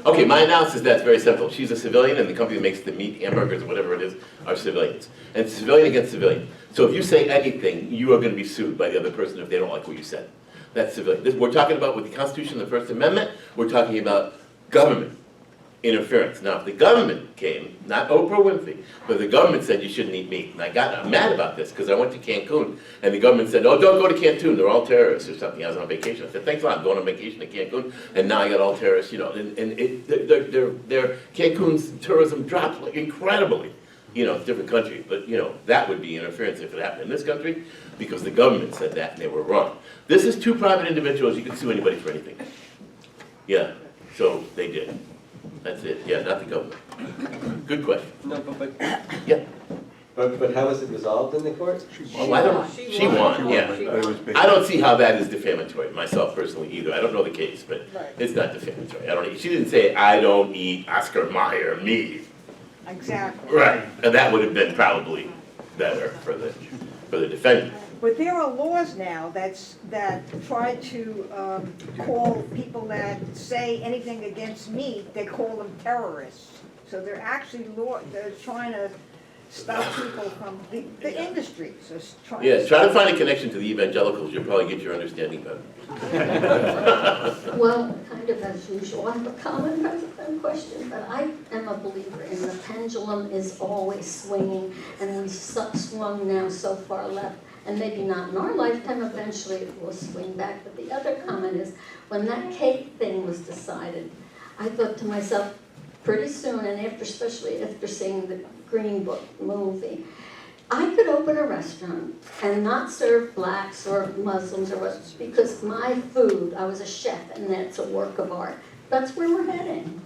Okay, my analysis is that's very simple. She's a civilian, and the company that makes the meat, hamburgers, whatever it is, are civilians. And it's civilian against civilian. So if you say anything, you are going to be sued by the other person if they don't like what you said. That's civilian. We're talking about with the Constitution, the First Amendment, we're talking about government interference. Now, if the government came, not Oprah Winfrey, but the government said you shouldn't eat meat, and I got mad about this because I went to Cancun, and the government said, "Oh, don't go to Cancun, they're all terrorists," or something. I was on vacation. I said, "Thanks a lot, I'm going on vacation to Cancun," and now I got all terrorists, you know, and their Cancun's tourism dropped like incredibly. You know, it's a different country, but you know, that would be interference if it happened in this country, because the government said that and they were wrong. This is 2 private individuals, you can sue anybody for anything. Yeah, so they did. That's it, yeah, not the government. Good question. No, but Yeah. But how was it resolved in the court? Oh, I don't, she won, yeah. I don't see how that is defamatory, myself personally either. I don't know the case, but Right. it's not defamatory. I don't, she didn't say, "I don't eat Oscar Mayer meat." Exactly. Right, and that would have been probably better for the defendant. But there are laws now that try to call people that say anything against meat, they call them terrorists. So they're actually they're trying to stop people from the industry, just trying to. Yeah, try to find a connection to the evangelicals, you'll probably get your understanding better. Well, kind of as usual, I have a comment rather than a question, but I am a believer in the pendulum is always swinging, and we swung now so far left, and maybe not in our lifetime, eventually it will swing back. But the other comment is, when that cake thing was decided, I thought to myself, pretty soon, and after, especially after seeing the Green Book movie, I could open a restaurant and not serve blacks or Muslims or what, because my food, I was a chef, and that's a work of art. That's where we're heading.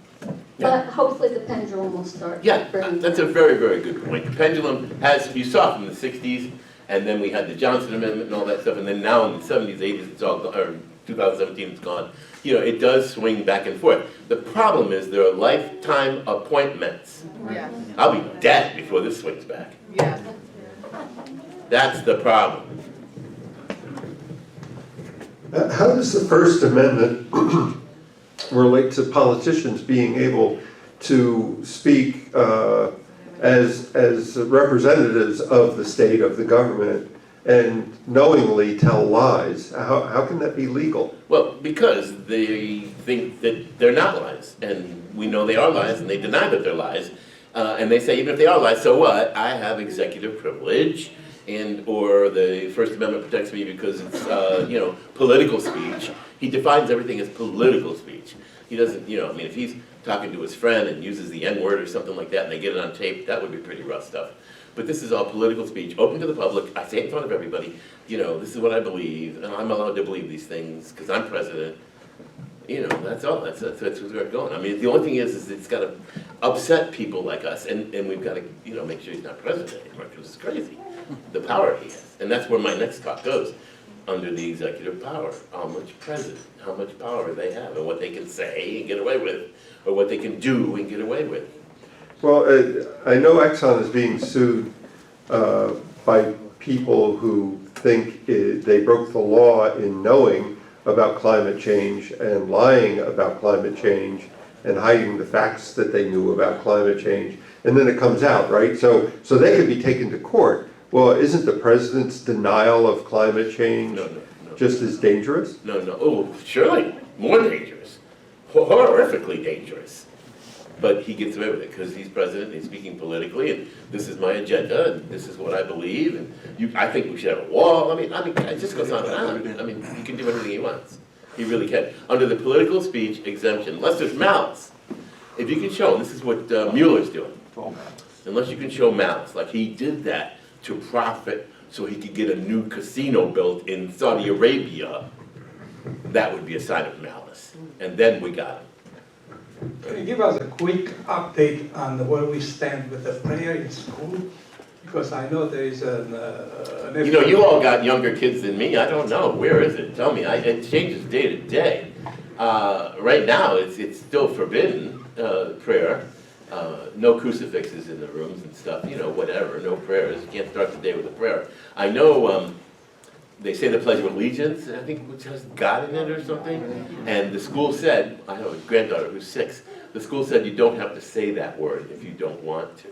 But hopefully the pendulum will start. Yeah, bringing that's a very, very good point. The pendulum has, you saw from the 60s, and then we had the Johnson Amendment and all that stuff, and then now in the 70s, 80s, it's all gone, or 2017, it's gone. You know, it does swing back and forth. The problem is there are lifetime appointments. Yeah, I'll be dead before this swings back. yeah. That's the problem. How does the First Amendment relate to politicians being able to speak as representatives of the state, of the government, and knowingly tell lies? How can that be legal? Well, because they think that they're not lies, and we know they are lies, and they deny that they're lies. And they say, even if they are lies, so what? I have executive privilege, or the First Amendment protects me because it's, political speech. He defines everything as political speech. He doesn't, I mean, if he's talking to his friend and uses the N-word or something like that, and they get it on tape, that would be pretty rough stuff. But this is all political speech, open to the public. I say it in front of everybody, this is what I believe, and I'm allowed to believe these things because I'm president. That's all. That's where we're going. I mean, the only thing is it's got to upset people like us, and we've got to, make sure he's not president anymore, because it's crazy, the power he has. And that's where my next talk goes, under the executive power. How much power they have, and what they can say and get away with, or what they can do and get away with. Well, I know Exxon is being sued by people who think they broke the law in knowing about climate change and lying about climate change and hiding the facts that they knew about climate change, and then it comes out, right? So they could be taken to court. Well, isn't the president's denial of climate change No. just as dangerous? No. Oh, surely, more dangerous. Horrifically dangerous. But he gets away with it because he's president and he's speaking politically, and this is my agenda, and this is what I believe, and I think we should have a wall. I mean, it just goes on and on. I mean, he can do anything he wants. He really can. Under the political speech exemption, unless there's malice, if you can show, and this is what Mueller's doing, unless you can show malice, like he did that to profit so he could get a new casino built in Saudi Arabia, that would be a sign of malice. And then we got him. Can you give us a quick update on where we stand with the prayer in school? Because I know there is an You all got younger kids than me. I don't know. Where is it? Tell me. It changes day to day. Right now, it's still forbidden, prayer. No crucifixes in the rooms and stuff, whatever. No prayers. You can't start the day with a prayer. I know they say the Pledge of Allegiance, I think, which has God in it or something. And the school said, I have a granddaughter who's 6, the school said you don't have to say that word if you don't want to,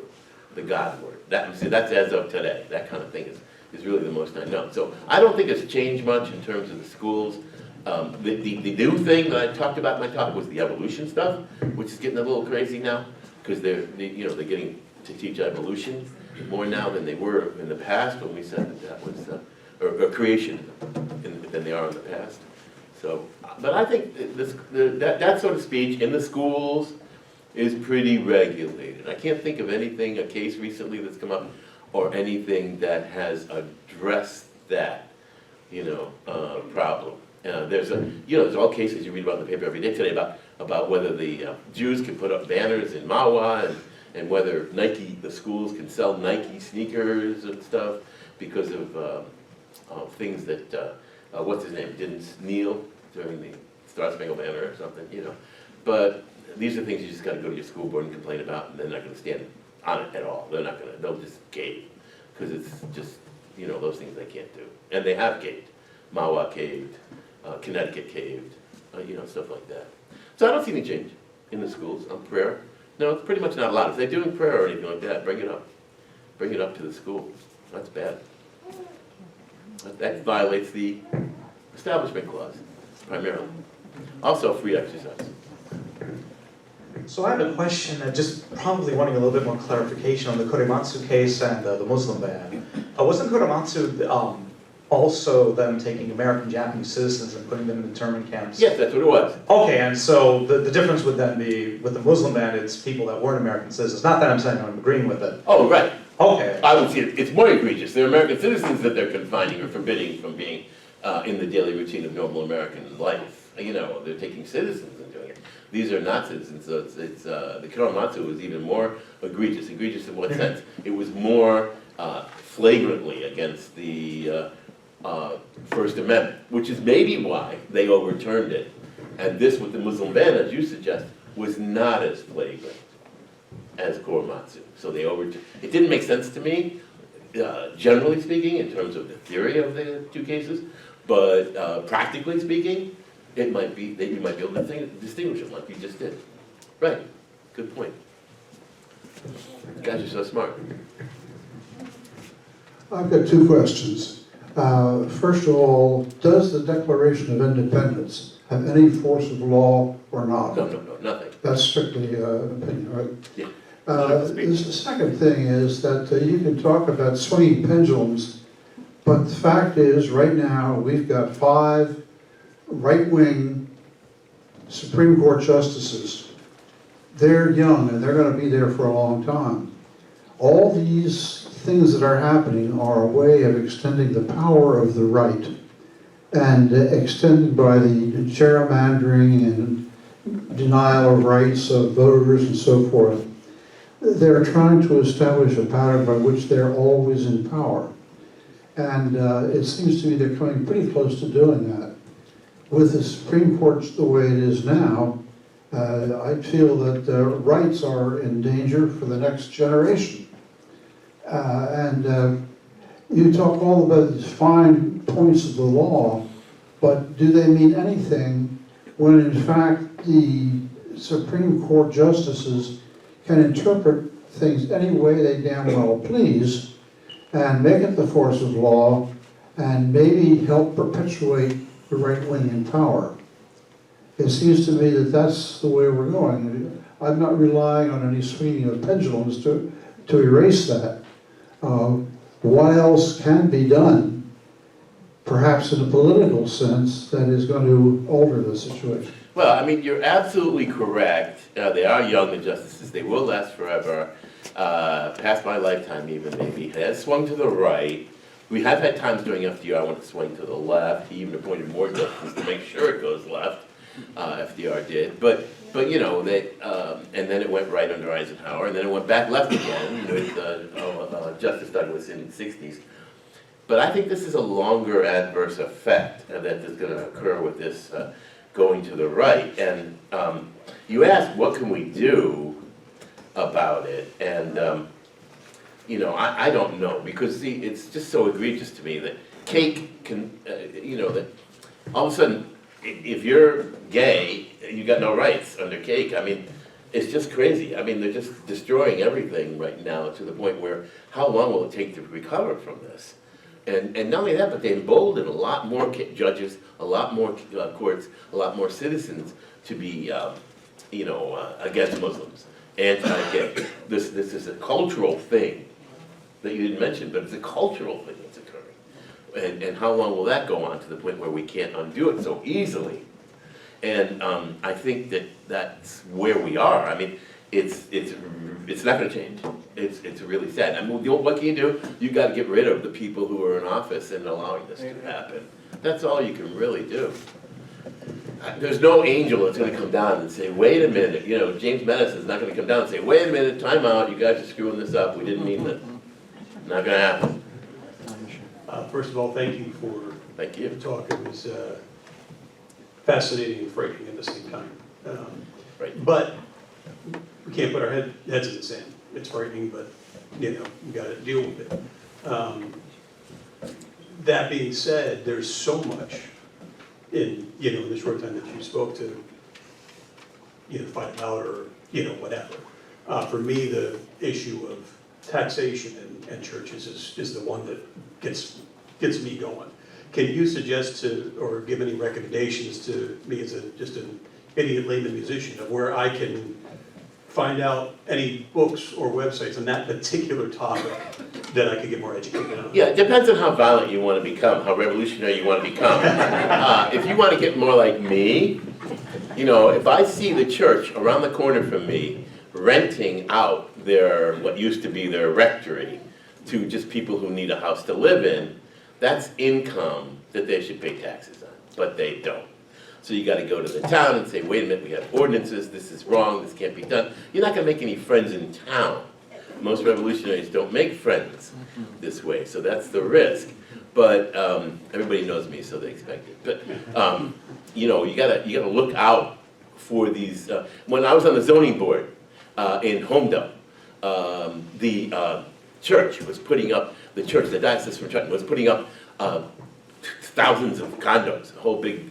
the God word. That's as of today. That kind of thing is really the most I know. So I don't think it's changed much in terms of the schools. The new thing that I talked about in my talk was the evolution stuff, which is getting a little crazy now, because they're getting to teach evolution more now than they were in the past when we said that was or creation than they are in the past. So, but I think that sort of speech in the schools is pretty regulated. I can't think of anything, a case recently that's come up, or anything that has addressed that, problem. There's all cases you read about in the paper every day today about whether the Jews can put up banners in Mawa and whether the schools can sell Nike sneakers and stuff because of things that, what's his name, didn't kneel during the Star Spangled Banner or something, But these are things you just got to go to your school board and complain about, and they're not going to stand on it at all. They'll just cave, because it's just, those things they can't do. And they have caved. Mawa caved, Connecticut caved, stuff like that. So I don't see any change in the schools on prayer. No, it's pretty much not allowed. If they're doing prayer or anything like that, bring it up. bring it up to the school. That's bad. That violates the Establishment Clause, primarily. Also, free exercise. So I have a question, just probably wanting a little bit more clarification on the Korematsu case and the Muslim ban. Wasn't Korematsu also them taking American Japanese citizens and putting them in internment camps? Yes, that's what it was. Okay, and so the difference would then be, with the Muslim ban, it's people that weren't American citizens. Not that I'm saying I'm agreeing with it. Oh, right. Okay. I would say it's more egregious. They're American citizens that they're confining or forbidding from being in the daily routine of normal American life. You know, they're taking citizens and doing it. These are not citizens, so it's the Korematsu was even more egregious. Egregious in what sense? It was more flagrantly against the First Amendment, which is maybe why they overturned it. And this, with the Muslim ban, as you suggest, was not as flagrant as Korematsu. So they overturned. It didn't make sense to me, generally speaking, in terms of the theory of the two cases, but practically speaking, it might be that you might be able to distinguish them like you just did. Right. Good point. You guys are so smart. I've got two questions. First of all, does the Declaration of Independence have any force of law or not? No, nothing. That's strictly an opinion, right? Yeah. The second thing is that you can talk about swinging pendulums, but the fact is, right now, we've got 5 right-wing Supreme Court justices. They're young, and they're going to be there for a long time. All these things that are happening are a way of extending the power of the right, and extended by the gerrymandering and denial of rights of voters and so forth. They're trying to establish a pattern by which they're always in power. And it seems to me they're coming pretty close to doing that. With the Supreme Court the way it is now, I feel that rights are in danger for the next generation. You talk all about these fine points of the law, but do they mean anything when in fact the Supreme Court justices can interpret things any way they damn well please and make it the force of law and maybe help perpetuate the right wing in power? It seems to me that that's the way we're going. I'm not relying on any swinging of pendulums to erase that. What else can be done, perhaps in a political sense, that is going to alter the situation? Well, I mean, you're absolutely correct. They are young, the justices. They will last forever. Past my lifetime even, maybe. It has swung to the right. We have had times during FDR when it swung to the left. He even appointed more justices to make sure it goes left. FDR did. But you know, and then it went right under Eisenhower, and then it went back left again with Justice Douglas in the 60s. But I think this is a longer adverse effect that is going to occur with this going to the right. And you asked, what can we do about it? And, you know, I don't know, because see, it's just so egregious to me that cake can, you know, that all of a sudden, if you're gay, you got no rights under cake. I mean, it's just crazy. I mean, they're just destroying everything right now to the point where how long will it take to recover from this? And not only that, but they embolden a lot more judges, a lot more courts, a lot more citizens to be, you know, against Muslims, anti-gay. This is a cultural thing that you didn't mention, but it's a cultural thing that's occurring. And how long will that go on to the point where we can't undo it so easily? And I think that that's where we are. I mean, it's not going to change. It's really sad. I mean, what can you do? You got to get rid of the people who are in office and allowing this to happen. That's all you can really do. There's no angel that's going to come down and say, wait a minute. You know, James Madison is not going to come down and say, wait a minute, time out. You guys are screwing this up. We didn't mean that. Not going to happen. First of all, thank you for Thank you. the talk. It was fascinating and frightening at the same time. Right. But we can't put our heads in the sand. It's frightening, but you know, we got to deal with it. That being said, there's so much in the short time that you spoke to fight about or whatever. For me, the issue of taxation and churches is the one that gets me going. Can you suggest or give any recommendations to me as just an idiot layman musician of where I can find out any books or websites on that particular topic that I could get more educated on? Yeah, it depends on how violent you want to become, how revolutionary you want to become. If you want to get more like me, if I see the church around the corner from me renting out what used to be their rectory to just people who need a house to live in, that's income that they should pay taxes on, but they don't. So you gotta go to the town and say, wait a minute, we have ordinances, this is wrong, this can't be done. You're not gonna make any friends in town. Most revolutionaries don't make friends this way, so that's the risk. But everybody knows me, so they expect it. But you gotta look out for these. When I was on the zoning board in Homedale, the church was putting up, the diocese from Trenton was putting up thousands of condos,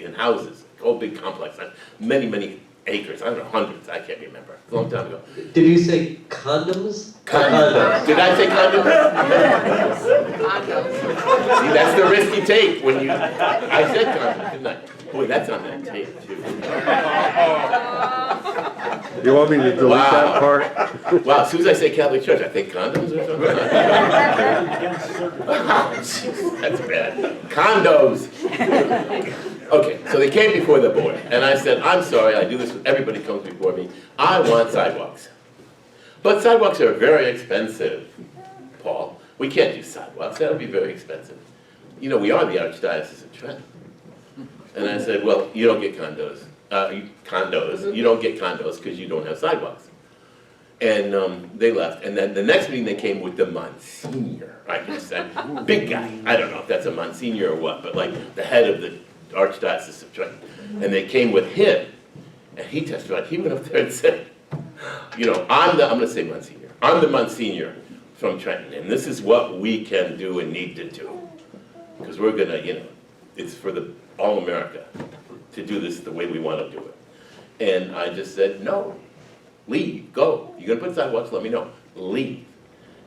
in houses, a whole big complex, many, many acres, I don't know, hundreds, I can't remember, a long time ago. Did you say condoms? Condos. Did I say condoms? See, that's the risk you take when you, I said condoms, didn't I? Boy, that's on that tape too. You want me to delete that part? Wow, as soon as I say Catholic Church, I think condoms or something. That's bad. Condos. Okay, so they came before the board, and I said, I'm sorry, I do this with everybody who comes before me. I want sidewalks. But sidewalks are very expensive, Paul. We can't do sidewalks, that'll be very expensive. We are the Archdiocese of Trenton. And I said, well, you don't get condos. You don't get condos because you don't have sidewalks. And they left. And then the next meeting they came with the Monsignor, I guess, that big guy. I don't know if that's a Monsignor or what, but like the head of the Archdiocese of Trenton. And they came with him, and he testified. He went up there and said, I'm going to say Monsignor. I'm the Monsignor from Trenton, and this is what we can do and need to do. Because we're going to, it's for all America to do this the way we want to do it. And I just said, no, leave, go. You're going to put sidewalks, let me know. Leave.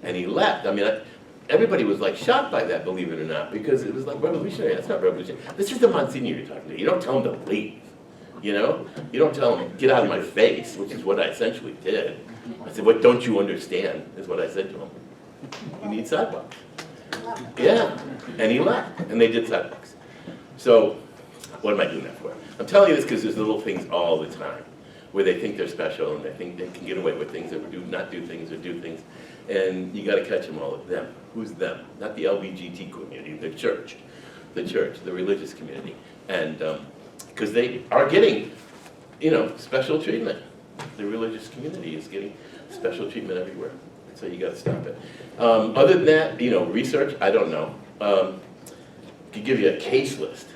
And he left. Everybody was like shocked by that, believe it or not, because it was like revolutionary. That's not revolutionary. This is the Monsignor you're talking to. You don't tell him to leave. You don't tell him, get out of my face, which is what I essentially did. I said, what don't you understand, is what I said to him. You need sidewalks. Yeah. And he left. And they did sidewalks. So, what am I doing that for? I'm telling you this because there's little things all the time where they think they're special and they think they can get away with things or not do things or do things. And you got to catch them all. Them. Who's them? Not the LGBT community, the church, the religious community. And because they are getting, special treatment. The religious community is getting special treatment everywhere. So you got to stop it. Other than that, research, I don't know. Could give you a case list,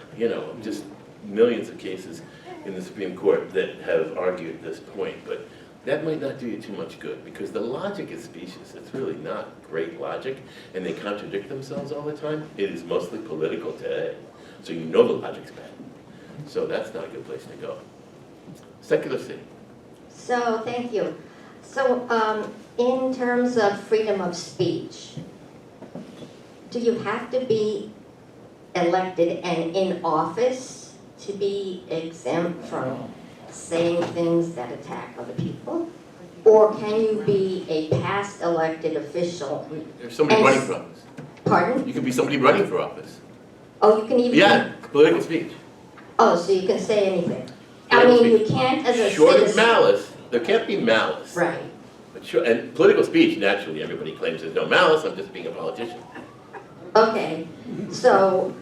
just millions of cases in the Supreme Court that have argued this point, but that might not do you too much good because the logic is specious. It's really not great logic, and they contradict themselves all the time. It is mostly political today, so the logic's bad. So that's not a good place to go. Secular city. So, thank you. So, in terms of freedom of speech, do you have to be elected and in office to be exempt from saying things that attack other people? Or can you be a past elected official? There's somebody running for office. Pardon? You could be somebody running for office. Oh, you can even... Yeah, political speech. Oh, so you can say anything. I mean, you can't as a Short of citizen... malice, there can't be malice. Right. But and political speech, naturally, everybody claims there's no malice, I'm just being a politician. Okay, so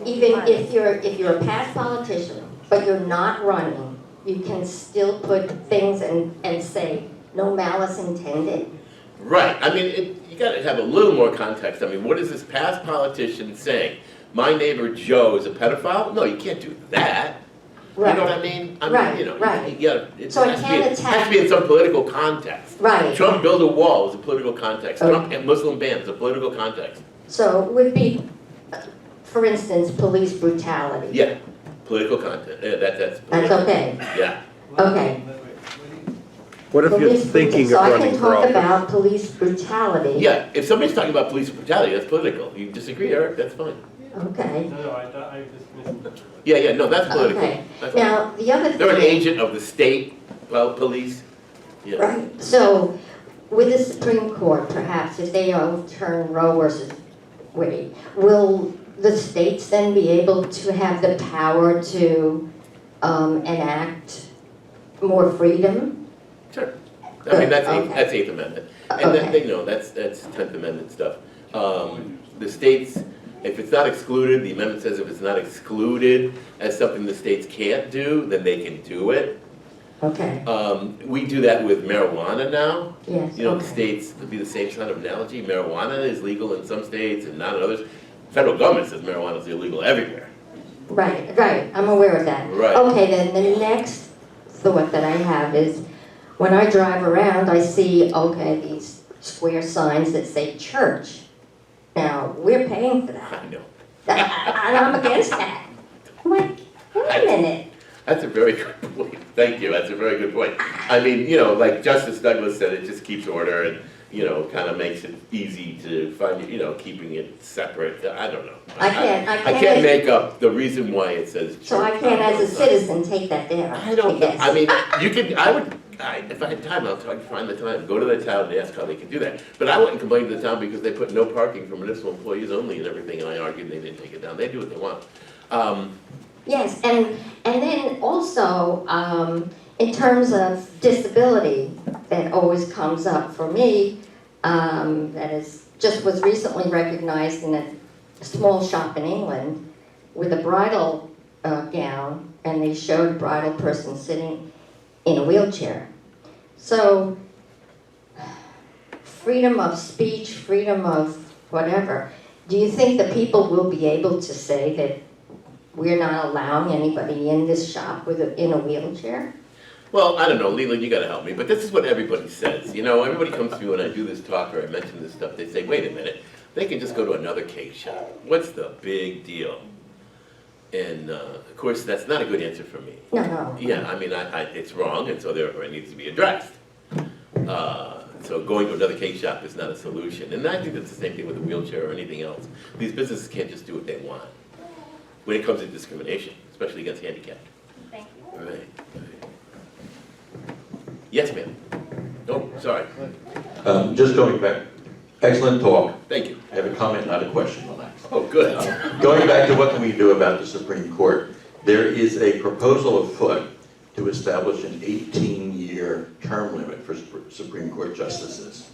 even if you're a past politician, but you're not running, you can still put things and say, no malice intended? Right, you gotta have a little more context. What is this past politician saying? My neighbor Joe is a pedophile? No, you can't do that. Right. You know what I mean? Right. So it has to be in some political context. Right. Trump built a wall is a political context. Trump and Muslim ban is a political context. So it would be, for instance, police brutality. Yeah, political content. Yeah, that's That's okay. Yeah. Okay. What if you're Police thinking of so I running can for talk office? about police brutality. Yeah, if somebody's talking about police brutality, that's political. You disagree, Eric, that's fine. Okay, No, I just missed. Yeah, no, that's political. okay. That's fine. Now, the other thing. They're an agent of the state, police. Yeah. Right, so with the Supreme Court, perhaps if they overturn Roe versus Wade, will the states then be able to have the power to enact more freedom? Sure. I mean, that's Okay. that's Eighth Amendment. And then, Okay. you know, that's Tenth Amendment stuff. The states, if it's not excluded, the amendment says if it's not excluded as something the states can't do, then they can do it. Okay, We do that with marijuana now. yes, You know, the okay. states, it'd be the same kind of analogy. Marijuana is legal in some states and not in others. Federal government says marijuana is illegal everywhere. Right, I'm aware of that. Right. Okay, then the next thought that I have is, when I drive around, I see, okay, these square signs that say church. Now, we're paying for that. I know. And I'm against that. I'm like, wait a minute. That's a very good point. Thank you, that's a very good point. I mean, you know, like Justice Douglas said, it just keeps order and, you know, kind of makes it easy to find, you know, keeping it separate. I don't know. I can't can't make up the reason why it says church. So I can't, as a citizen, take that down. I don't know, guess. I mean, you could, if I had time, I'll try to find the time, go to the town and ask how they can do that. But I wouldn't complain to the town because they put no parking for municipal employees only and everything, and I argued they didn't take it down. They do what they want. Yes, and then also, in terms of disability, that always comes up for me, that is, just was recently recognized in a small shop in England with a bridal gown, and they showed a bridal person sitting in a wheelchair. So, freedom of speech, freedom of whatever, do you think the people will be able to say that we're not allowing anybody in this shop in a wheelchair? Well, I don't know, Leland, you gotta help me, but this is what everybody says. You know, everybody comes to me when I do this talk or I mention this stuff, they say, wait a minute, they can just go to another cake shop. What's the big deal? And, of course, that's not a good answer for me. No. Yeah, I mean, it's wrong, and so therefore it needs to be addressed. So going to another cake shop is not a solution. And I think that's the same thing with a wheelchair or anything else. These businesses can't just do what they want when it comes to discrimination, especially against handicapped. Thank you. All right. Yes, ma'am. Oh, sorry. Just going back, excellent talk. Thank you. I have a comment, not a question on that. Oh, good. Going back to what can we do about the Supreme Court, there is a proposal afoot to establish an 18-year term limit for Supreme Court justices,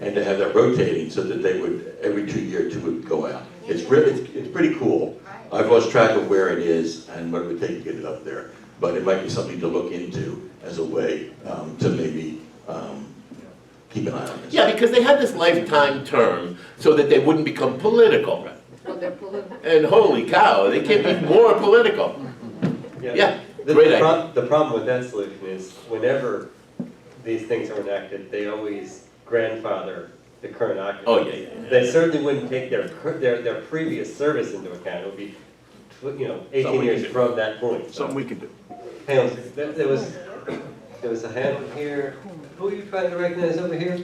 and to have that rotating so that they would, every 2 years, 2 would go out. It's pretty cool. I've lost track of where it is and what it would take to get it up there, but it might be something to look into as a way to maybe keep an eye on this. Yeah, because they had this lifetime term so that they wouldn't become political. Well, they're political. And holy cow, they can't be more political. Yeah, great idea. The problem with that solution is whenever these things are enacted, they always grandfather the current occupant. Oh, yeah. They certainly wouldn't take their previous service into account. It would be, 18 Something we years can do. from that point. Something we can do. Hang on, there was a hand here. Who are you trying to recognize over here?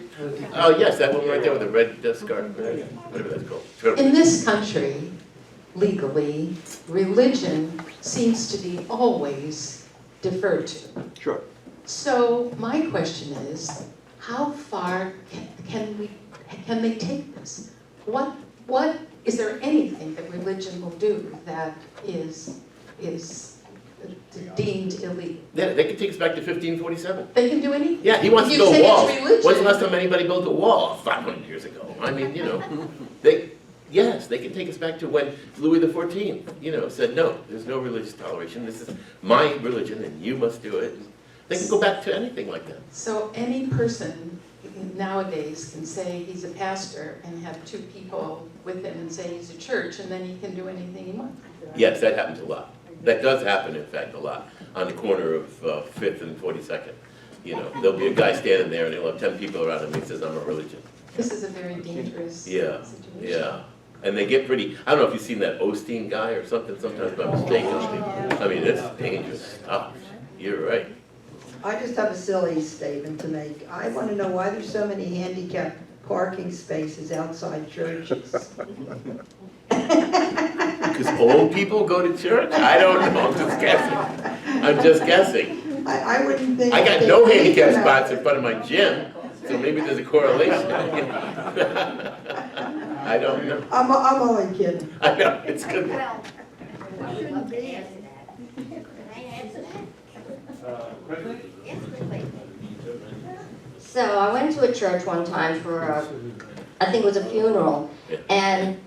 Oh, yes, that one right there with the red scarf, whatever that's called. In this country, legally, religion seems to be always deferred to. Sure. So my question is, how far can they take this? What is there anything that religion will do that is deemed illegal? Yeah, they can take us back to 1547. They can do anything? Yeah, he wants to You build say it's walls. religion. When's the last time anybody built a wall? 500 years ago. I mean, yes, they can take us back to when Louis XIV, said, no, there's no religious toleration. This is my religion and you must do it. They can go back to anything like that. So any person nowadays can say he's a pastor and have 2 people with him and say he's a church, and then he can do anything he wants. Yes, that happens a lot. That does happen, in fact, a lot, on the corner of 5th and 42nd. There'll be a guy standing there and he'll have 10 people around him and he says, I'm a religion. This is a very dangerous Yeah, situation. yeah. And they get pretty, I don't know if you've seen that Osteen guy or something, sometimes by mistake. I mean, it's dangerous stuff. You're right. I just have a silly statement to make. I want to know why there's so many handicapped parking spaces outside churches. Because old people go to church? I don't know, I'm just guessing. I wouldn't think. I got they no think handicap about spots it. in front of my gym, so maybe there's a correlation. I don't know. I'm only kidding. I know, it's good. So I went to a church one time for I think it was a funeral, and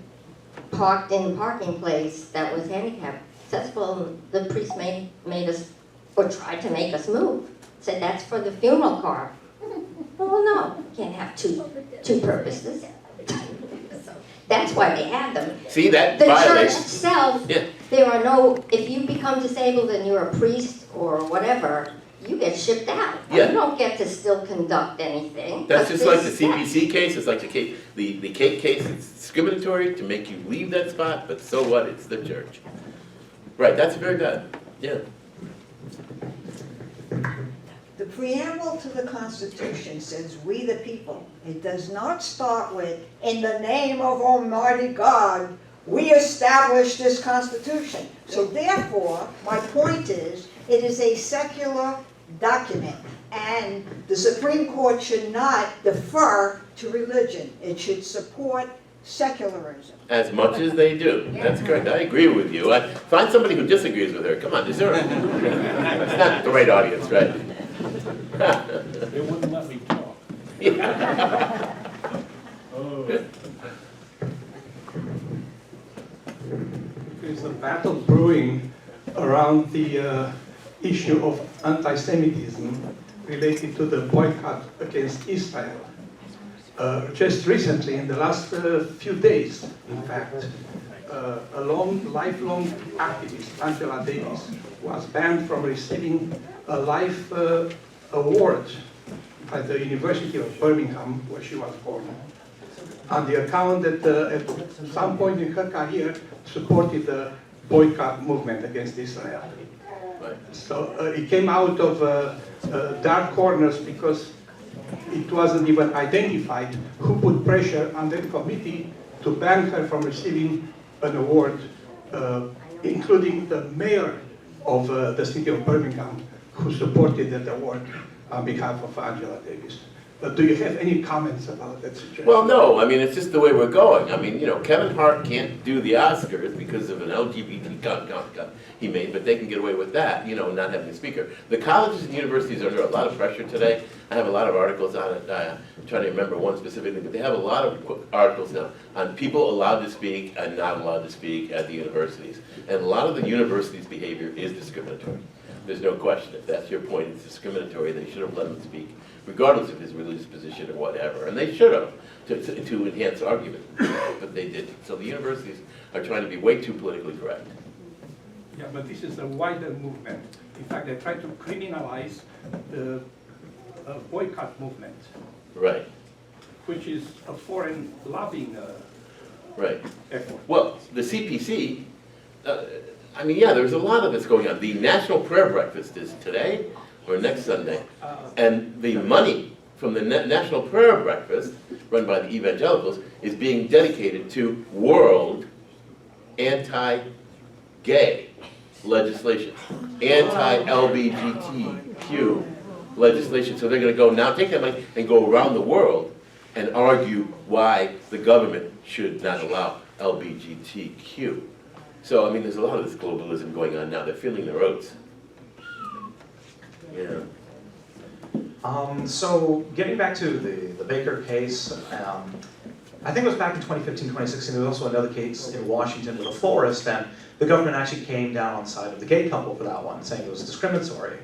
parked in a parking place that was handicap accessible. The priest made us, or tried to make us move. Said that's for the funeral car. Well, no, you can't have two purposes. That's why they had them. See, that The church violates. itself, Yeah. there are no, if you become disabled and you're a priest or whatever, you get shipped out. Yeah. You don't get to still conduct anything. That's but just like the this- CPC case, it's like the cake case, it's discriminatory to make you leave that spot, but so what, it's the church. Right, that's very bad, yeah. The preamble to the Constitution says, "We the people." It does not start with, "In the name of Almighty God, we establish this Constitution." So therefore, my point is, it is a secular document, and the Supreme Court should not defer to religion. It should support secularism. As much as they do, that's correct, I agree with you. Find somebody who disagrees with her, come on, deserve it. That's not the right audience, right? They wouldn't let me talk. There's a battle brewing around the issue of anti-Semitism related to the boycott against Israel. Just recently, in the last few days, in fact, a lifelong activist, Angela Davis, was banned from receiving a life award at the University of Birmingham, where she was born, on the account that at some point in her career supported the boycott movement against Israel. So it came out of dark corners because it wasn't even identified who put pressure on the committee to ban her from receiving an award, including the mayor of the city of Birmingham, who supported that award on behalf of Angela Davis. Do you have any comments about that situation? Well, no, I mean, it's just the way we're going. I mean, you know, Kevin Hart can't do the Oscars because of an LGBT cut he made, but they can get away with that, you know, not having a speaker. The colleges and universities are under a lot of pressure today. I have a lot of articles on it. I'm trying to remember one specifically, but they have a lot of articles now on people allowed to speak and not allowed to speak at the universities. And a lot of the universities' behavior is discriminatory. There's no question. If that's your point, it's discriminatory. They should have let him speak, regardless of his religious position or whatever. And they should have, to enhance argument, but they didn't. So the universities are trying to be way too politically correct. Yeah, but this is a wider movement. In fact, they try to criminalize the boycott movement, Right, which is a foreign lobbying right. effort. Well, the CPC, I mean, yeah, there's a lot of this going on. The National Prayer Breakfast is today or next Sunday. And the money from the National Prayer Breakfast, run by the evangelicals, is being dedicated to world anti-gay legislation, anti-LGBTQ legislation. So they're going to go now, take that money and go around the world and argue why the government should not allow LGBTQ. So, I mean, there's a lot of this globalism going on now. They're feeling their oats. Yeah. So getting back to the Baker case, I think it was back in 2015, 2016, there was also another case in Washington with a florist, and the government actually came down on the side of the gay couple for that one, saying it was discriminatory.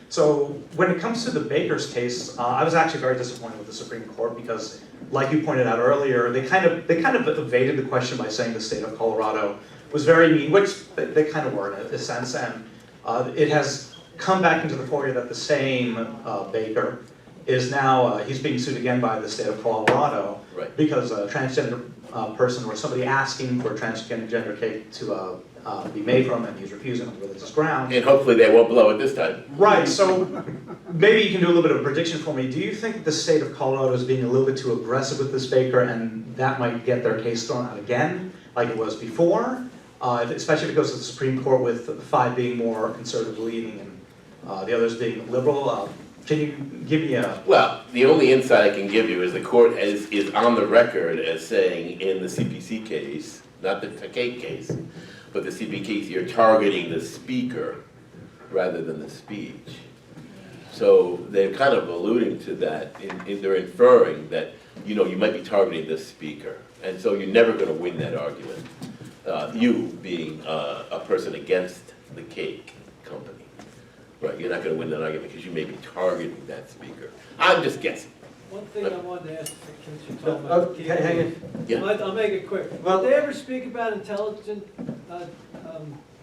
So when it comes to the Baker's case, I was actually very disappointed with the Supreme Court because, like you pointed out earlier, they kind of evaded the question by saying the state of Colorado was very mean, which they kind of were in a sense, and it has come back into the foyer that the same Baker is now, he's being sued again by the state of Colorado, Right. because a transgender person or somebody asking for a transgender cake to be made from, and he's refusing on religious grounds. And hopefully they won't blow it this time. Right, so maybe you can do a little bit of a prediction for me. Do you think the state of Colorado is being a little bit too aggressive with this baker, and that might get their case thrown out again, like it was before? Especially if it goes to the Supreme Court with 5 being more conservative leaning and the others being liberal. Can you give me a... Well, the only insight I can give you is the court is on the record as saying in the CPC case, not the cake case, but the CPC case, you're targeting the speaker rather than the speech. So they're kind of alluding to that, they're inferring that, you know, you might be targeting the speaker. And so you're never going to win that argument, you being a person against the cake company. Right, you're not going to win that argument because you may be targeting that speaker. I'm just guessing. One thing I wanted to ask, since you're talking about... hang on. Yeah. I'll make it quick. Well- Did they ever speak about intelligent,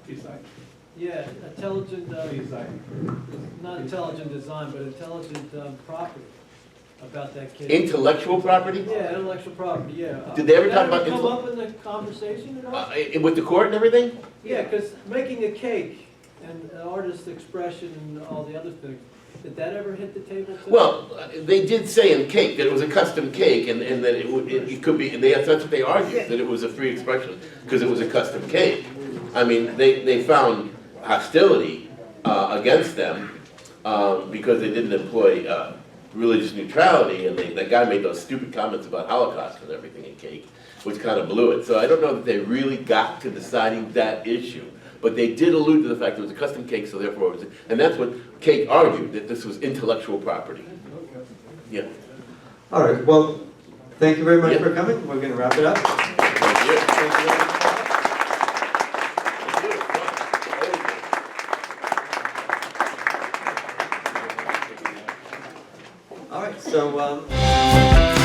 Design. yeah, intelligent, not intelligent design, but intelligent property about that case? Intellectual property? Yeah, intellectual property, yeah. Did they ever talk about Did that ever come up in the conversation at all? With the court and everything? Yeah, because making a cake and artist expression and all the other things, did that ever hit the table too? Well, they did say in cake that it was a custom cake and that it could be, that's what they argued, that it was a free expression because it was a custom cake. I mean, they found hostility against them because they didn't employ religious neutrality, and that guy made those stupid comments about Holocaust and everything in cake, which kind of blew it. So I don't know that they really got to deciding that issue. But they did allude to the fact that it was a custom cake, so therefore it was, and that's what Cake argued, that this was intellectual property. Yeah. All right, well, thank you very much Yeah. for coming. We're going to wrap it up. Thank you. Thank you very much. All right, so